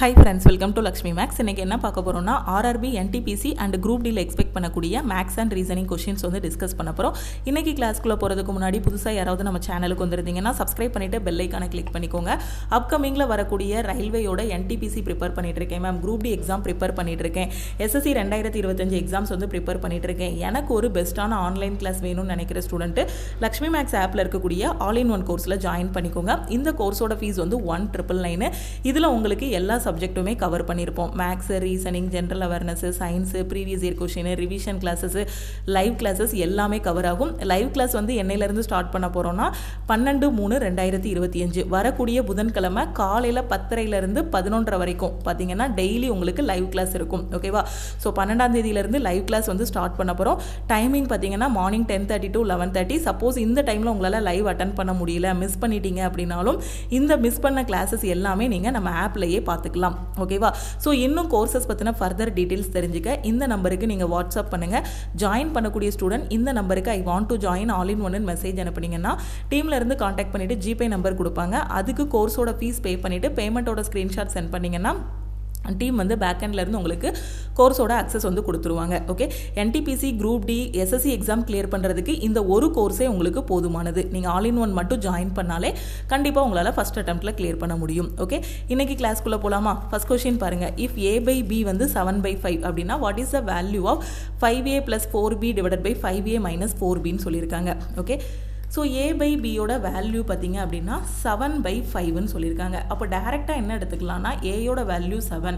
Hi friends, welcome to Lakshmi Max. இன்னைக்கு என்ன பார்க்க போறோம்னா RRB, NTPC and Group D ல எக்ஸ்பெக்ட் பண்ணக்கூடிய மேக்ஸ் அண்ட் ரீசனிங் क्वेश्चंस வந்து டிஸ்கஸ் பண்ண போறோம். இன்னைக்கு கிளாஸ்க்குள்ள போறதுக்கு முன்னாடி புதுசா யாராவது நம்ம சேனலுக்கு வந்திருந்தீங்கன்னா சப்ஸ்கிரைப் பண்ணிட்டு பெல் ஐகானை கிளிக் பண்ணிக்கோங்க. அப்கமிங்ல வரக்கூடிய ரயில்வேயோட NTPC ப்ரிப்பேர் பண்ணிட்டு இருக்கேன் ma'am. Group D exam prepare பண்ணிட்டு இருக்கேன். SSC 2025 எக்ஸாம்ஸ் வந்து ப்ரிப்பேர் பண்ணிட்டு இருக்கேன். எனக்கு ஒரு பெஸ்டான ஆன்லைன் கிளாஸ் வேணும்னு நினைக்கிற ஸ்டூடெண்ட் லக்ஷ்மி மேக்ஸ் ஆப்ல இருக்கக்கூடிய ஆல் இன் ஒன் கோர்ஸ்ல ஜாயின் பண்ணிக்கோங்க. இந்த கோர்ஸோட ஃபீஸ் வந்து 1999. இதுல உங்களுக்கு எல்லா சப்ஜெக்ட்டுமே கவர் பண்ணியிருப்போம். Maths, reasoning, general awareness, science, previous year question, revision classes, live classes எல்லாமே கவர் ஆகும். லைவ் கிளாஸ் வந்து என்னையிலேருந்து ஸ்டார்ட் பண்ண போகிறோம்னா 12/3/2025 வரக்கூடிய புதன்கிழமை காலையில் 10:30 11:30 வரைக்கும் பார்த்தீங்கன்னா டெய்லி உங்களுக்கு லைவ் கிளாஸ் இருக்கும். ஓகேவா? ஸோ 12ஆம் தேதியிலேருந்து லைவ் கிளாஸ் வந்து ஸ்டார்ட் பண்ண போகிறோம். டைமிங் பார்த்தீங்கன்னா மார்னிங் 10:30 to 11:30. சப்போஸ் இந்த டைமில் உங்களால் லைவ் அட்டன் பண்ண முடியல, மிஸ் பண்ணிட்டீங்க அப்படின்னாலும் இந்த மிஸ் பண்ண கிளாஸஸ் எல்லாமே நீங்கள் நம்ம ஆப்லேயே பார்த்துக்கலாம். ஓகேவா? ஸோ இன்னும் கோர்சஸ் பற்றின ஃபர்தர் டீட்டெயில்ஸ் தெரிஞ்சுக்க இந்த நம்பருக்கு நீங்கள் வாட்ஸ்அப் பண்ணுங்கள். ஜாயின் பண்ணக்கூடிய ஸ்டூடெண்ட் இந்த நம்பருக்கு I want to join all in ஒன்னு மெசேஜ் அனுப்புனீங்கன்னா டீம்ல இருந்து காண்டாக்ட் பண்ணிட்டு ஜிபே நம்பர் கொடுப்பாங்க. அதுக்கு கோர்ஸோட ஃபீஸ் பே பண்ணிட்டு பேமெண்ட்டோட ஸ்க்ரீன்ஷாட் சென்ட் பண்ணீங்கன்னா டீம் வந்து பேக்கெண்ட்லேருந்து உங்களுக்கு கோர்ஸோட அக்சஸ் வந்து கொடுத்துருவாங்க. Okay, NTPC, Group D, SSC exam clear பண்ணுறதுக்கு இந்த ஒரு கோர்ஸே உங்களுக்கு போதுமானது. நீங்கள் ஆல் இன் ஒன் மட்டும் ஜாயின் பண்ணாலே கண்டிப்பாக உங்களால் ஃபஸ்ட் அட்டெம்ப்டில் கிளியர் பண்ண முடியும். ஓகே, இன்னைக்கு கிளாஸ்க்குள்ளே போகலாமா? ஃபர்ஸ்ட் கொஸ்டின் பாருங்கள். இஃப் A/B வந்து 7/5 அப்படின்னா what is the value of 5A + 4B / 5A - 4Bன்னு சொல்லியிருக்காங்க. ஓகே, ஸோ A/Bயோட வேல்யூ பார்த்தீங்க அப்படின்னா 7/5ன்னு சொல்லியிருக்காங்க. அப்போ டேரெக்டாக என்ன எடுத்துக்கலாம்னா ஏயோட வேல்யூ 7,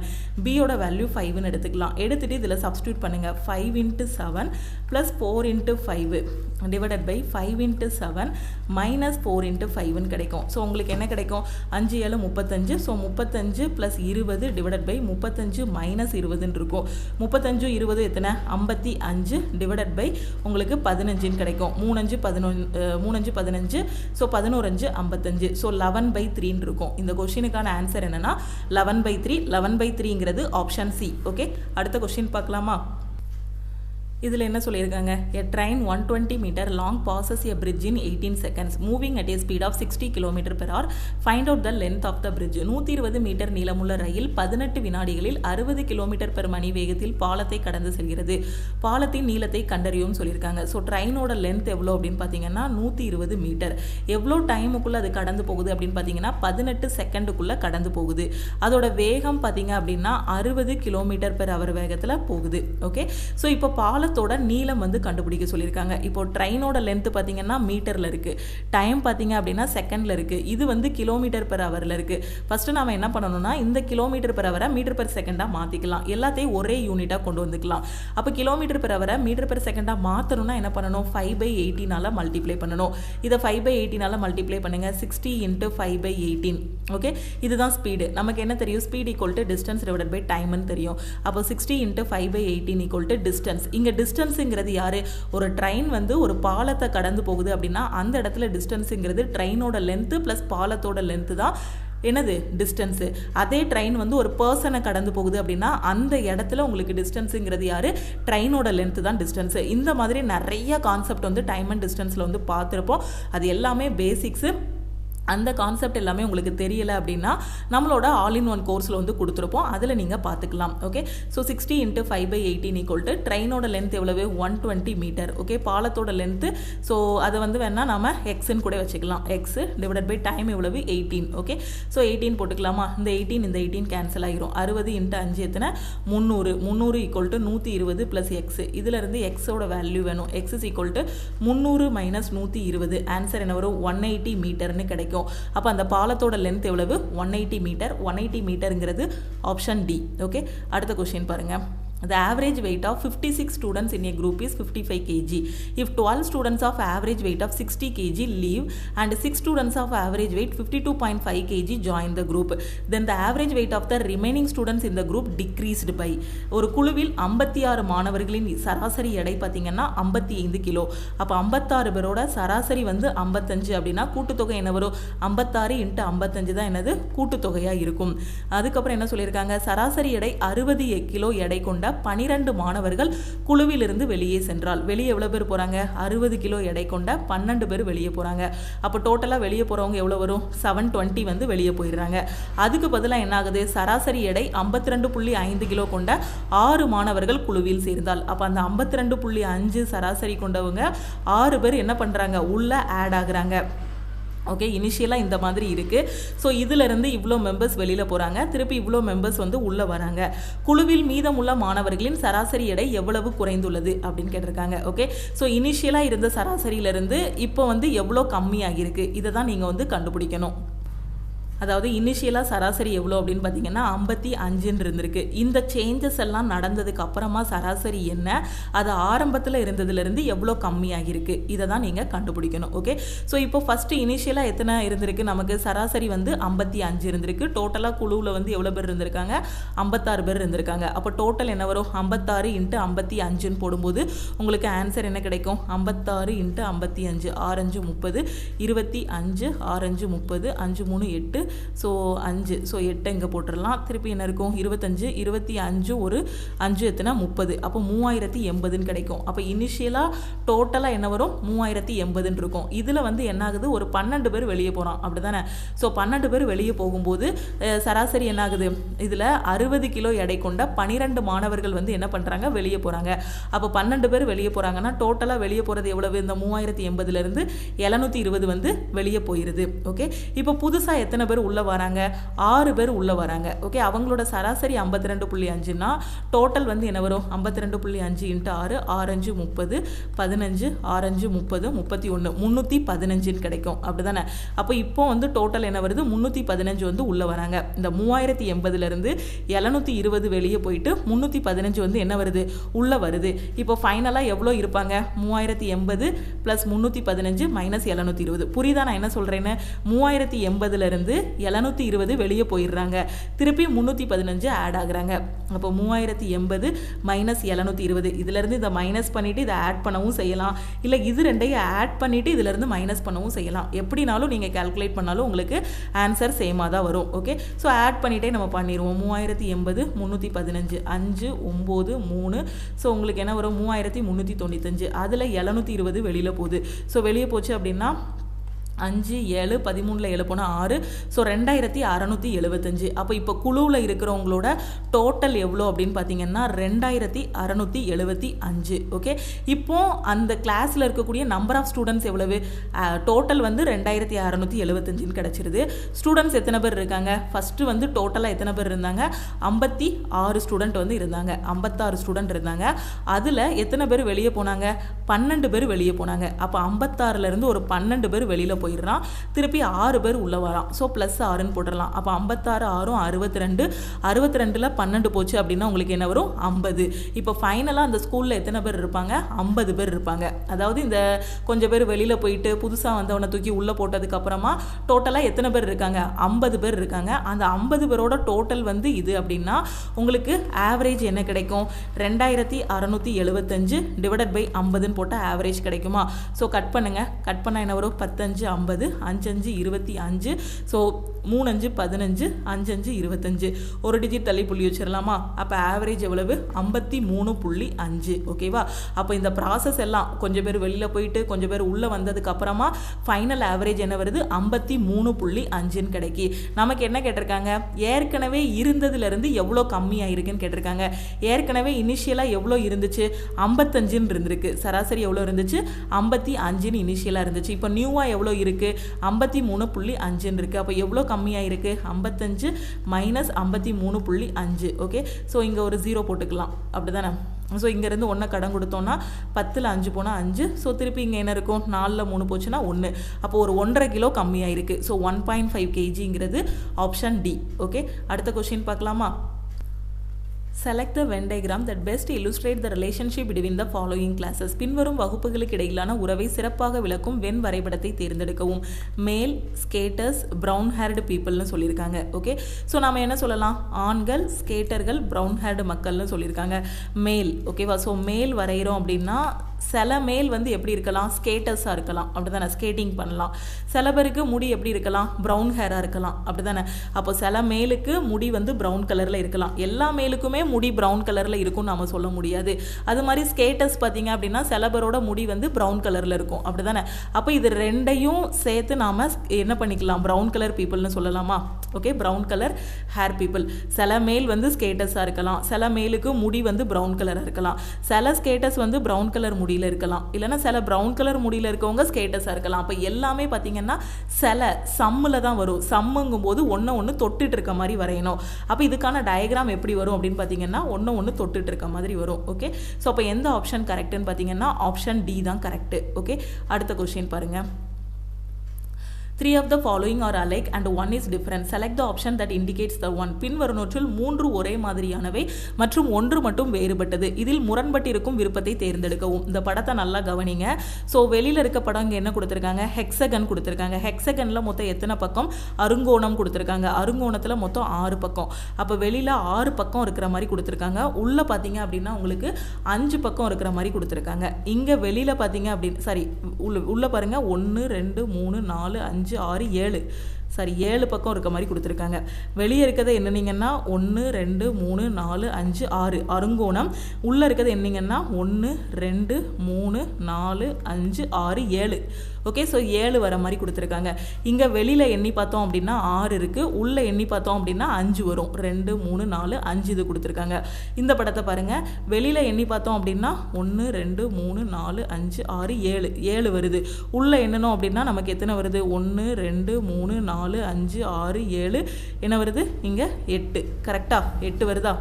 பியோட வேல்யூ 5ன்னு எடுத்துக்கலாம். எடுத்துகிட்டு இதில் சப்ஸ்டியூட் பண்ணுங்கள். 5 × 7 + 4 × 5 / 5 × 7 - 4 × 5ன்னு கிடைக்கும். ஸோ உங்களுக்கு என்ன கிடைக்கும்? 5 7 35. ஸோ 35 + 20 / 35 - 20ன்னு இருக்கும். 35 20 எத்தனை? 55 / உங்களுக்கு 15ன்னு கிடைக்கும். 3 5 15. ஸோ 11 5 55. ஸோ 11/3 இருக்கும். இந்த கொஸ்டினுக்கான ஆன்சர் என்னன்னா 11/3. 11/3ங்கிறது ஆப்ஷன் சி. ஓகே, அடுத்த கொஸ்டின் பார்க்கலாமா? இதில் என்ன சொல்லியிருக்காங்க? A train 120 meter long passes a bridge in 18 seconds moving at a speed of 60 km/h. Find out the length of the bridge. 120 metre நீளமுள்ள ரயில் 18 வினாடிகளில் 60 km/h வேகத்தில் பாலத்தை கடந்து செல்கிறது. பாலத்தின் நீளத்தை கண்டறியும் சொல்லியிருக்காங்க. ஸோ ட்ரெயினோட லென்த் எவ்வளோ அப்படின்னு பார்த்தீங்கன்னா 120 மீட்டர். எவ்வளோ டைமுக்குள்ளே அது கடந்து போகுது அப்படின்னு பார்த்தீங்கன்னா 18 செகண்டுக்குள்ளே கடந்து போகுது. அதோட வேகம் பார்த்தீங்க அப்படின்னா 60 km/h வேகத்தில் போகுது. ஓகே, ஸோ இப்போ பாலத்தோட நீளம் வந்து கண்டுபிடிக்க சொல்லியிருக்காங்க. இப்போ ட்ரெயினோட லென்த் பார்த்தீங்கன்னா மீட்டரில் இருக்குது, டைம் பார்த்தீங்க அப்படின்னா செகண்டில் இருக்குது, இது வந்து km/h இருக்குது. ஃபஸ்ட்டு நம்ம என்ன பண்ணணும்னா இந்த km/h மீட்டர்/செகண்டாக மாற்றிக்கலாம். எல்லாத்தையும் ஒரே யூனிட்டாக கொண்டு வந்துக்கலாம். அப்போ km/h மீட்டர்/செகண்டாக மாற்றணும்னா என்ன பண்ணணும்? 5/18 மல்டிப்ளை பண்ணணும். இதை 5/18 மல்டிப்ளை பண்ணுங்கள். 60 × 5/18. ஓகே, இதுதான் ஸ்பீடு. நமக்கு என்ன தெரியும்? ஸ்பீட் = டிஸ்டன்ஸ் / டைம்னு தெரியும். அப்போ 60 × 5/18 டிஸ்டன்ஸ். இங்கே டிஸ்டன்ஸுங்கிறது யாரு? ஒரு ட்ரெயின் வந்து ஒரு பாலத்தை கடந்து போகுது அப்படின்னா அந்த இடத்துல டிஸ்டன்ஸுங்கிறது ட்ரெயினோட லென்த்து ப்ளஸ் பாலத்தோட லென்த்து தான் என்னது? டிஸ்டன்ஸு. அதே ட்ரெயின் வந்து ஒரு பர்சனை கடந்து போகுது அப்படின்னா அந்த இடத்துல உங்களுக்கு டிஸ்டன்ஸுங்கிறது யாரு? ட்ரெயினோட லென்த்து தான் டிஸ்டன்ஸு. இந்த மாதிரி நிறைய கான்செப்ட் வந்து டைம் அண்ட் டிஸ்டன்ஸில் வந்து பார்த்துருப்போம். அது எல்லாமே பேசிக்ஸு. அந்த கான்செப்ட் எல்லாமே உங்களுக்கு தெரியலை அப்படின்னா நம்மளோட ஆல் இன் ஒன் கோர்ஸில் வந்து கொடுத்துருப்போம், அதில் நீங்கள் பார்த்துக்கலாம். ஓகே, ஸோ 60 × 5/18 ட்ரெயினோட லென்த் எவ்வளவு? 120 மீட்டர். ஓகே, பாலத்தோட லென்த்து ஸோ அதை வந்து வேணால் நம்ம எக்ஸ்ன்னு கூட வச்சுக்கலாம். எக்ஸ் / டைம் எவ்வளவு? 18. ஓகே, ஸோ 18 போட்டுக்கலாமா? இந்த 18 கேன்சல் ஆகிரும். 60 × 5 எத்தனை? 300. 300 = 120 + எக்ஸ். இதிலிருந்து எக்ஸோட வேல்யூ வேணும். எக்ஸ் = 300 - 120. ஆன்சர் என்ன வரும்? 180 மீட்டர்னு கிடைக்கும். அப்போ அந்த பாலத்தோட லென்த் எவ்வளவு? 180 மீட்டர். 180 மீட்டருங்கிறது ஆப்ஷன் டி. ஓகே, அடுத்த கொஸ்டின் பாருங்க. The average weight of 56 students in a group is 55 kg. If 12 students of average weight of 60 kg leave and 6 students of average weight 52.5 kg join the group, then the average weight of the remaining students in the group decreased by. ஒரு குழுவில் 56 மாணவர்களின் சராசரி எடை பார்த்தீங்கன்னா 55 kilo. அப்போ 56 பேரோட சராசரி வந்து 55 அப்படின்னா கூட்டுத்தொகை என்ன வரும்? 56 × 55 தான் என்னது? கூட்டுத்தொகையாக இருக்கும். அதுக்கப்புறம் என்ன சொல்லியிருக்காங்க? சராசரி எடை 60 கிலோ எடை கொண்ட கொண்ட 12 மாணவர்கள் குழுவிலிருந்து வெளியே சென்றால், வெளியே எவ்வளோ பேர் போகிறாங்க, 60 கிலோ எடை கொண்ட 12 பேர் வெளியே போகிறாங்க. அப்போ டோட்டலாக வெளியே போகிறவங்க எவ்வளோ வரும், 720 வந்து வெளியே போயிடுறாங்க. அதுக்கு பதிலாக என்ன ஆகுது, சராசரி எடை 52.5 கிலோ கொண்ட 6 மாணவர்கள் குழுவில் சேர்ந்தால், அப்போ அந்த 52.5 சராசரி கொண்டவங்க 6 பேர் என்ன பண்ணுறாங்க, உள்ள ஆட் ஆகுறாங்க. ஓகே, இனிஷியலாக இந்த மாதிரி இருக்குது. ஸோ இதிலிருந்து இவ்வளோ மெம்பர்ஸ் வெளியில் போகிறாங்க, திருப்பி இவ்வளோ மெம்பர்ஸ் வந்து உள்ளே வராங்க. குழுவில் மீதமுள்ள மாணவர்களின் சராசரி எடை எவ்வளவு குறைந்துள்ளது அப்படின்னு கேட்டிருக்காங்க. ஓகே, ஸோ இனிஷியலாக இருந்த சராசரியிலிருந்து இப்போ வந்து எவ்வளோ கம்மியாகிருக்கு, இதை தான் நீங்கள் வந்து கண்டுபிடிக்கணும். அதாவது இனிஷியலாக சராசரி எவ்வளோ அப்படின்னு பார்த்தீங்கன்னா 55 இருந்திருக்கு. இந்த சேஞ்சஸ் எல்லாம் நடந்ததுக்கு அப்புறமா சராசரி என்ன, அது ஆரம்பத்தில் இருந்ததுலேருந்து எவ்வளோ கம்மியாகிருக்கு, இதை தான் நீங்கள் கண்டுபிடிக்கணும். ஓகே, ஸோ இப்போ ஃபஸ்ட்டு இனிஷியலாக எத்தனை இருந்திருக்கு, நமக்கு சராசரி வந்து 55 இருந்திருக்கு. டோட்டலாக குழுவில் வந்து எவ்வளோ பேர் இருந்திருக்காங்க, 56 பேர் இருந்திருக்காங்க. அப்போ டோட்டல் என்ன வரும், 56 × 55ன்னு போடும்போது உங்களுக்கு ஆன்சர் என்ன கிடைக்கும், 56 × 55, 6×5 30, 25, 6×5 30, 5×3 8, ஸோ 5, ஸோ 8 இங்கே போட்டுடலாம். திருப்பி என்ன இருக்கும், 25, 25 ஒரு 5 எத்தனை 30, அப்போ 3080 கிடைக்கும். அப்போ இனிஷியலாக டோட்டலாக என்ன வரும், 3080 இருக்கும். இதில் வந்து என்ன ஆகுது, ஒரு 12 பேர் வெளியே போகிறான், அப்படி தானே. ஸோ 12 பேர் வெளியே போகும்போது சராசரி என்ன ஆகுது, இதில் 60 கிலோ எடை கொண்ட 12 மாணவர்கள் வந்து என்ன பண்ணுறாங்க, வெளியே போகிறாங்க. அப்போ 12 பேர் வெளியே போகிறாங்கன்னா டோட்டலாக வெளியே போகிறது எவ்வளவு, இந்த 3080லேருந்து 720 வந்து வெளியே போயிடுது. ஓகே, இப்போ புதுசாக எத்தனை பேர் உள்ள வராங்க, 6 பேர் உள்ள வராங்க. ஓகே, அவங்களோட சராசரி 52.5னா டோட்டல் வந்து என்ன வரும், 52.5 × 6, 6×5 30, 15, 6×5 30, 31, 315 கிடைக்கும், அப்படிதானே. அப்போ இப்போ வந்து டோட்டல் என்ன வருது, 315 வந்து உள்ள வராங்க. இந்த 3080லேருந்து 720 வெளியே போயிட்டு 315 வந்து என்ன வருது, உள்ள வருது. இப்போ ஃபைனலாக எவ்வளோ இருப்பாங்க, 3080 + 315 - 720. புரியுதா நான் என்ன சொல்கிறேன்னு, 3080லேருந்து 720 வெளியே போயிடுறாங்க, திருப்பி 315 ஆட் ஆகுறாங்க. அப்போ 3080 - 720, இதிலேருந்து இதை மைனஸ் பண்ணிவிட்டு இதை ஆட் பண்ணவும் செய்யலாம், இல்லை இது ரெண்டையும் ஆட் பண்ணிவிட்டு இதிலேருந்து மைனஸ் பண்ணவும் செய்யலாம். எப்படினாலும் நீங்கள் கால்குலேட் பண்ணாலும் உங்களுக்கு ஆன்சர் சேமாக தான் வரும். ஓகே, ஸோ ஆட் பண்ணிகிட்டே நம்ம பண்ணிடுவோம். 3080 315 5 9 3, ஸோ உங்களுக்கு என்ன வரும், 3395. அதில் 720 வெளியில் போகுது. ஸோ வெளியே போச்சு அப்படின்னா 5 7 13ல் 7 போனால் 6, ஸோ 2675. அப்போ இப்போ குழுவில் இருக்கிறவங்களோட டோட்டல் எவ்வளோ அப்படின்னு பார்த்தீங்கன்னா 2675. ஓகே, இப்போ அந்த கிளாஸில் இருக்கக்கூடிய நம்பர் ஆஃப் ஸ்டூடெண்ட்ஸ் எவ்வளவு, டோட்டல் வந்து 2675 கிடச்சிருது. ஸ்டூடெண்ட்ஸ் எத்தனை பேர் இருக்காங்க, ஃபஸ்ட்டு வந்து டோட்டலாக எத்தனை பேர் இருந்தாங்க, 56 ஸ்டூடெண்ட் வந்து இருந்தாங்க, 56 ஸ்டூடெண்ட் இருந்தாங்க. அதில் எத்தனை பேர் வெளியே போனாங்க, 12 பேர் வெளியே போனாங்க. அப்போ 56லேருந்து ஒரு 12 பேர் வெளியில் போயிடுறான், திருப்பி 6 பேர் உள்ள வரான். ஸோ +6ன்னு போட்டுடலாம். அப்போ 56 6 62, 62ல் 12 போச்சு அப்படின்னா உங்களுக்கு என்ன வரும், 50. இப்போ ஃபைனலாக அந்த ஸ்கூலில் எத்தனை பேர் இருப்பாங்க, 50 பேர் இருப்பாங்க. அதாவது இந்த கொஞ்சம் பேர் வெளியில் போயிட்டு புதுசாக வந்தவனை தூக்கி உள்ளே போட்டதுக்கப்புறமா டோட்டலாக எத்தனை பேர் இருக்காங்க, 50 பேர் இருக்காங்க. அந்த 50 பேரோட டோட்டல் வந்து இது அப்படின்னா உங்களுக்கு ஆவரேஜ் என்ன கிடைக்கும், 2675 / 50ன்னு போட்டால் ஆவரேஜ் கிடைக்குமா. ஸோ கட் பண்ணுங்கள், கட் பண்ணால் என்ன வரும், 15 50, 5×5 25, ஸோ 3×5 15, 5×5 25. ஒரு டிஜிட் தள்ளி புள்ளி வச்சிடலாமா. அப்போ ஆவரேஜ் எவ்வளவு, 53.5. ஓகேவா. அப்போ இந்த ப்ராசஸ் எல்லாம் கொஞ்சம் பேர் வெளியில் போயிட்டு கொஞ்சம் பேர் உள்ளே வந்ததுக்கு அப்புறமா ஃபைனல் ஆவரேஜ் என்ன வருது, 53.5ன்னு கிடைக்கி. நமக்கு என்ன கேட்டிருக்காங்க, ஏற்கனவே இருந்ததுலேருந்து எவ்வளோ கம்மியாயிருக்குன்னு கேட்டிருக்காங்க. ஏற்கனவே இனிஷியலாக எவ்வளோ இருந்துச்சு, 55ன்னு இருந்திருக்கு. சராசரி எவ்வளோ இருந்துச்சு, 55ன்னு இனிஷியலாக இருந்துச்சு. இப்போ நியூவாக எவ்வளோ இருக்குது, 53.5ன்னு இருக்குது. அப்போ எவ்வளோ கம்மியாக இருக்குது, 55 - 53.5. ஓகே, ஸோ இங்கே ஒரு 0 போட்டுக்கலாம், அப்படி தானே. ஸோ இங்கேருந்து 1 கடன் கொடுத்தோன்னா 10ல் 5 போனால் 5, ஸோ திருப்பி இங்கே என்ன இருக்கும், 4ல் 3 போச்சுன்னா 1. அப்போ ஒரு 1.5 கிலோ கம்மியாக இருக்குது. ஸோ 1.5 kgங்கிறது ஆப்ஷன் டி. ஓகே, அடுத்த கொஸ்டின் பார்க்கலாமா. Select the Venn diagram that best illustrate the relationship between the following classes. பின்வரும் வகுப்புகளுக்கு இடையிலான உறவை சிறப்பாக விளக்கும் வென் வரைபடத்தை தேர்ந்தெடுக்கவும். மேல் ஸ்கேட்டர்ஸ், ப்ரௌன் ஹேர்டு பீப்புள்னு சொல்லியிருக்காங்க. ஓகே, ஸோ நம்ம என்ன சொல்லலாம், ஆண்கள், ஸ்கேட்டர்கள், ப்ரௌன் ஹேர்டு மக்கள்னு சொல்லியிருக்காங்க. மேல், ஓகேவா. ஸோ மேல் வரைகிறோம் அப்படின்னா சில மேல் வந்து எப்படி இருக்கலாம், ஸ்கேட்டர்ஸாக இருக்கலாம், அப்படி தானே, ஸ்கேட்டிங் பண்ணலாம். சில பேருக்கு முடி எப்படி இருக்கலாம், ப்ரௌன் ஹேராக இருக்கலாம், அப்படி தானே. அப்போ சில மேலுக்கு முடி வந்து ப்ரௌன் கலரில் இருக்கலாம். எல்லா மேலுக்குமே முடி ப்ரௌன் கலரில் இருக்கும்னு நம்ம சொல்ல முடியாது. அது மாதிரி ஸ்கேட்டர்ஸ் பார்த்தீங்க அப்படின்னா சில பேரோட முடி வந்து ப்ரௌன் கலரில் இருக்கும், அப்படி தானே. அப்போ இது ரெண்டையும் சேர்த்து நாம் என்ன பண்ணிக்கலாம், ப்ரௌன் கலர் பீப்புள்னு சொல்லலாமா? Okay, brown colour hair people. சில மேல் வந்து ஸ்கேட்டர்ஸாக இருக்கலாம், சில மேலுக்கு முடி வந்து ப்ரௌன் கலராக இருக்கலாம், சில ஸ்கேட்டர்ஸ் வந்து ப்ரௌன் கலர் முடியில் இருக்கலாம், இல்லைனா சில ப்ரௌன் கலர் முடியில் இருக்கவங்க ஸ்கேட்டர்ஸாக இருக்கலாம். அப்போ எல்லாமே பார்த்தீங்கன்னா சில சம்மில் தான் வரும். சம்முங்கும் போது ஒன்று தொட்டுட்டு இருக்க மாதிரி வரையணும். அப்போ இதுக்கான டயக்ராம் எப்படி வரும் அப்படின்னு பார்த்தீங்கன்னா ஒன்று தொட்டுட்டு இருக்க மாதிரி வரும். ஓகே, ஸோ அப்போ எந்த ஆப்ஷன் கரெக்டுன்னு பார்த்தீங்கன்னா ஆப்ஷன் டி தான் கரெக்டு. ஓகே, அடுத்த கொஸ்டின் பாருங்கள். 3 of the following are alike and one is different. Select the option that indicates the one. பின்வருவனவற்றில் 3 ஒரே மாதிரியானவை மற்றும் 1 மட்டும் வேறுபட்டது. இதில் முரண்பட்டிருக்கும் விருப்பத்தை தேர்ந்தெடுக்கவும். இந்த படத்தை நல்லா கவனிங்க. ஸோ வெளியில் இருக்க படம் இங்கே என்ன கொடுத்துருக்காங்க, ஹெக்ஸகன் கொடுத்துருக்காங்க. ஹெக்ஸகனில் மொத்தம் எத்தனை பக்கம், அருங்கோணம் கொடுத்துருக்காங்க. அருங்கோணத்தில் மொத்தம் 6 பக்கம். அப்போ வெளியில் 6 பக்கம் இருக்கிற மாதிரி கொடுத்துருக்காங்க. உள்ளே பார்த்தீங்க அப்படின்னா உங்களுக்கு 5 பக்கம் இருக்கிற மாதிரி கொடுத்துருக்காங்க. இங்கே வெளியில் பார்த்தீங்க அப்படின்னு உள்ளே பாருங்கள் 1 2 3 4 5 6 7 7 பக்கம் இருக்க மாதிரி கொடுத்துருக்காங்க. வெளியே இருக்கிறது என்னன்னீங்கன்னா 1 2 3 4 5 6 அருங்கோணம். உள்ளே இருக்கிறது என்னங்கன்னா 1 2 3 4 5 6 7. ஓகே, ஸோ 7 வர மாதிரி கொடுத்துருக்காங்க. இங்கே வெளியில் எண்ணி பார்த்தோம் அப்படின்னா 6 இருக்குது, உள்ளே எண்ணி பார்த்தோம் அப்படின்னா 5 வரும். 2 3 4 5 இது கொடுத்துருக்காங்க. இந்த படத்தை பாருங்கள். வெளியில் எண்ணி பார்த்தோம் அப்படின்னா 1 2 3 4 5 6 7 வருது. உள்ளே எண்ணணும் அப்படின்னா நமக்கு எத்தனை வருது, 1 2 3 4 5 6 7 என்ன வருது, இங்கே 8. கரெக்டாக 8 வருதா?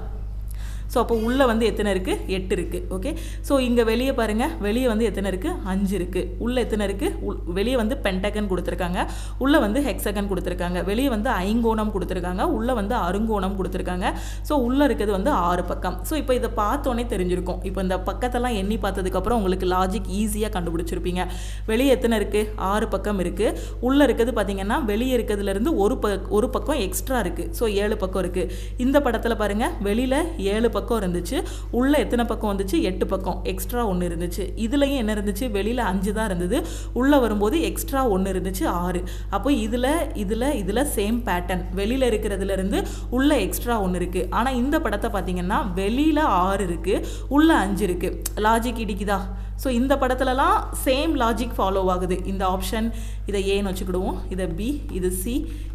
ஸோ அப்போ உள்ளே வந்து எத்தனை இருக்குது, 8 இருக்குது. ஓகே, ஸோ இங்கே வெளியே பாருங்கள், வெளியே வந்து எத்தனை இருக்குது, 5 இருக்குது. உள்ளே எத்தனை இருக்குது, வெளியே வந்து பென்டகன் கொடுத்துருக்காங்க, உள்ளே வந்து ஹெக்ஸகன் கொடுத்துருக்காங்க. வெளியே வந்து ஐங்கோணம் கொடுத்துருக்காங்க, உள்ளே வந்து அருங்கோணம் கொடுத்துருக்காங்க. ஸோ உள்ளே இருக்கிறது வந்து 6 பக்கம். ஸோ இப்போ இதை பார்த்தோன்னே தெரிஞ்சிருக்கும். இப்போ இந்த பக்கத்தெல்லாம் எண்ணி பார்த்ததுக்கப்புறம் உங்களுக்கு லாஜிக் ஈஸியாக கண்டுபிடிச்சிருப்பீங்க. வெளியே எத்தனை இருக்குது, 6 பக்கம் இருக்குது. உள்ளே இருக்கிறது பார்த்தீங்கன்னா வெளியே இருக்கிறதுலேருந்து ஒரு பக்கம் எக்ஸ்ட்ரா இருக்குது. ஸோ 7 பக்கம் இருக்குது. இந்த படத்தில் பாருங்கள், வெளியில் 7 பக்கம் இருந்துச்சு, உள்ள எத்தனை பக்கம் வந்துச்சு, 8 பக்கம் எக்ஸ்ட்ரா 1 இருந்துச்சு. இதுலயும் என்ன இருந்துச்சு, வெளியில 5 தான் இருந்தது, உள்ள வரும்போது எக்ஸ்ட்ரா 1 இருந்துச்சு 6. அப்போ இதுல சேம் பேட்டர்ன். வெளியில இருக்கிறதுல இருந்து உள்ள எக்ஸ்ட்ரா 1 இருக்கு. ஆனா இந்த படத்தை பார்த்தீங்கன்னா வெளியில 6 இருக்கு, உள்ள 5 இருக்கு. லாஜிக் இடிக்குதா? ஸோ இந்த படத்துலலாம் சேம் லாஜிக் ஃபாலோ ஆகுது. இந்த ஆப்ஷன் இதை ஏன்னு வச்சுக்கிடுவோம், இதை பி, இது சி,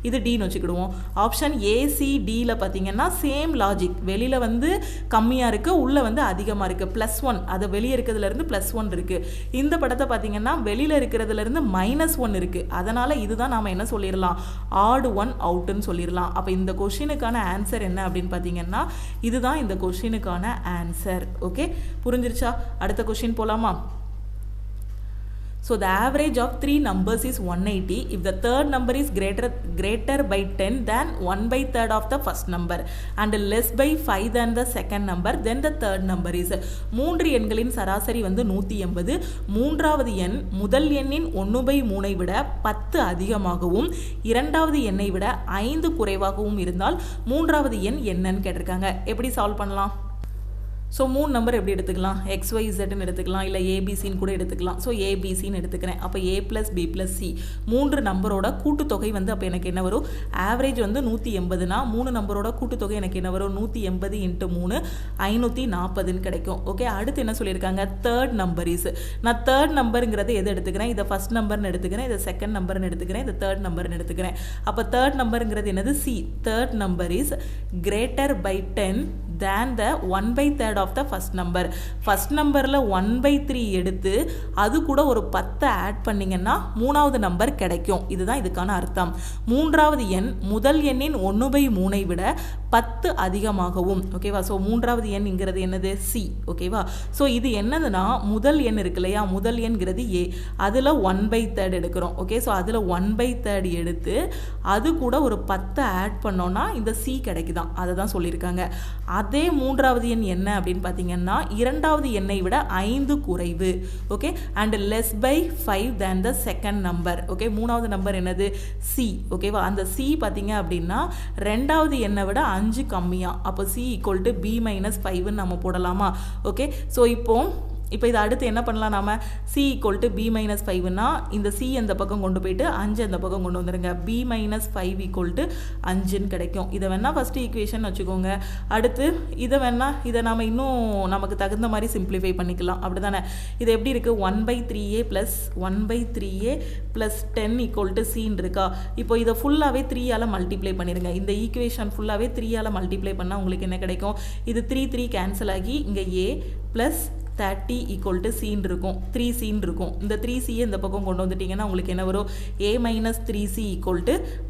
இது டின்னு வச்சுக்கிடுவோம். ஆப்ஷன் ஏசிடியில் பார்த்தீங்கன்னா சேம் லாஜிக். வெளியில் வந்து கம்மியாக இருக்குது, உள்ளே வந்து அதிகமாக இருக்குது. +1, அது வெளியே இருக்கிறதுலேருந்து +1 இருக்குது. இந்த படத்தை பார்த்தீங்கன்னா வெளியில் இருக்கிறதுலேருந்து -1 இருக்குது. அதனால் இதுதான் நாம் என்ன சொல்லிடலாம், ஆட் 1 அவுட்டுன்னு சொல்லிடலாம். அப்போ இந்த கொஷினுக்கான ஆன்சர் என்ன அப்படின்னு பார்த்தீங்கன்னா இதுதான் இந்த கொஷினுக்கான ஆன்சர். ஓகே, புரிஞ்சிருச்சா? அடுத்த கொஷின் போகலாமா? So the average of 3 numbers is 180 if the third number is greater by 10 than 1/3 of the first number and less by 5 than the second number, then the third number is. 3 எண்களின் சராசரி வந்து 180. மூன்றாவது எண் முதல் எண்ணின் 1/3 விட 10 அதிகமாகவும் இரண்டாவது எண்ணை விட 5 குறைவாகவும் இருந்தால் மூன்றாவது எண் என்னன்னு கேட்டிருக்காங்க. எப்படி சால்வ் பண்ணலாம்? ஸோ 3 நம்பர் எப்படி எடுத்துக்கலாம், XYZன்னு எடுத்துக்கலாம், இல்லை ஏபிசின்னு கூட எடுத்துக்கலாம். ஸோ ஏபிசின்னு எடுத்துக்கிறேன். அப்போ A + B + C 3 நம்பரோட கூட்டுத்தொகை வந்து அப்போ எனக்கு என்ன வரும், ஆவரேஜ் வந்து 180னா 3 நம்பரோட கூட்டுத்தொகை எனக்கு என்ன வரும், 180 × 3 540ன்னு கிடைக்கும். ஓகே, அடுத்து என்ன சொல்லியிருக்காங்க, தேர்ட் நம்பர் இஸ். நான் தேர்ட் நம்பருங்கிறத எது எடுத்துக்கிறேன், இதை ஃபர்ஸ்ட் நம்பர்னு எடுத்துக்கிறேன், இதை செகண்ட் நம்பர்னு எடுத்துக்கிறேன், இதை தேர்ட் நம்பர்னு எடுத்துக்கிறேன். அப்போ தேர்ட் நம்பருங்கிறது என்னது, C. Third number is greater by 10 than the 1/3 of the first number. First நம்பரில் 1/3 எடுத்து அது கூட ஒரு 10 ஆட் பண்ணிங்கன்னா மூணாவது நம்பர் கிடைக்கும். இதுதான் இதுக்கான அர்த்தம். மூன்றாவது எண் முதல் எண்ணின் 1/3 விட 10 அதிகமாகவும். ஓகேவா? ஸோ மூன்றாவது எண்ங்கிறது என்னது, சி. ஓகேவா? ஸோ இது என்னதுன்னா முதல் எண் இருக்கு இல்லையா, முதல் எண்ங்கிறது ஏ, அதில் 1/3 எடுக்கிறோம். ஓகே, ஸோ அதில் 1/3 எடுத்து அது கூட ஒரு 10 ஆட் பண்ணோன்னா இந்த சி கிடைக்குதான். அதை தான் சொல்லியிருக்காங்க. அதே மூன்றாவது எண் என்ன அப்படின்னு பார்த்தீங்கன்னா இரண்டாவது எண்ணை விட 5 குறைவு. Okay, and less by 5 than the second number. Okay, மூணாவது நம்பர் என்னது, சி. ஓகேவா? அந்த சி பார்த்தீங்க அப்படின்னா ரெண்டாவது எண்ணை விட 5 கம்மியா. அப்போ சி = B - 5ன்னு நம்ம போடலாமா? ஓகே, ஸோ இப்போ இப்போ இது அடுத்து என்ன பண்ணலாம் நாம c = b - 5னா இந்த c அந்த பக்கம் கொண்டு போயிட்டு 5 அந்த பக்கம் கொண்டு வந்துருங்க b - 5 = 5ன்னு கிடைக்கும். இதை வேணா ஃபர்ஸ்ட் ஈக்குவேஷன் வச்சுக்கோங்க. அடுத்து இதை நாம இன்னும் நமக்கு தகுந்த மாதிரி சிம்பிளிஃபை பண்ணிக்கலாம். அப்படிதானே? இது எப்படி இருக்கு 1/3a + 1/3a + 10 = c இருக்கா? இப்போ இதை ஃபுல்லாவே 3 ஆல மல்டிப்ளை பண்ணிருங்க. இந்த ஈக்குவேஷன் ஃபுல்லாவே 3 ஆல மல்டிப்ளை பண்ணா உங்களுக்கு என்ன கிடைக்கும்? இது 3 கேன்சல் ஆகி இங்க a + 30 = c இருக்கும். 3c இருக்கும். இந்த 3c இந்த பக்கம் கொண்டு வந்துட்டீங்கன்னா உங்களுக்கு என்ன வரும்? a - 3c =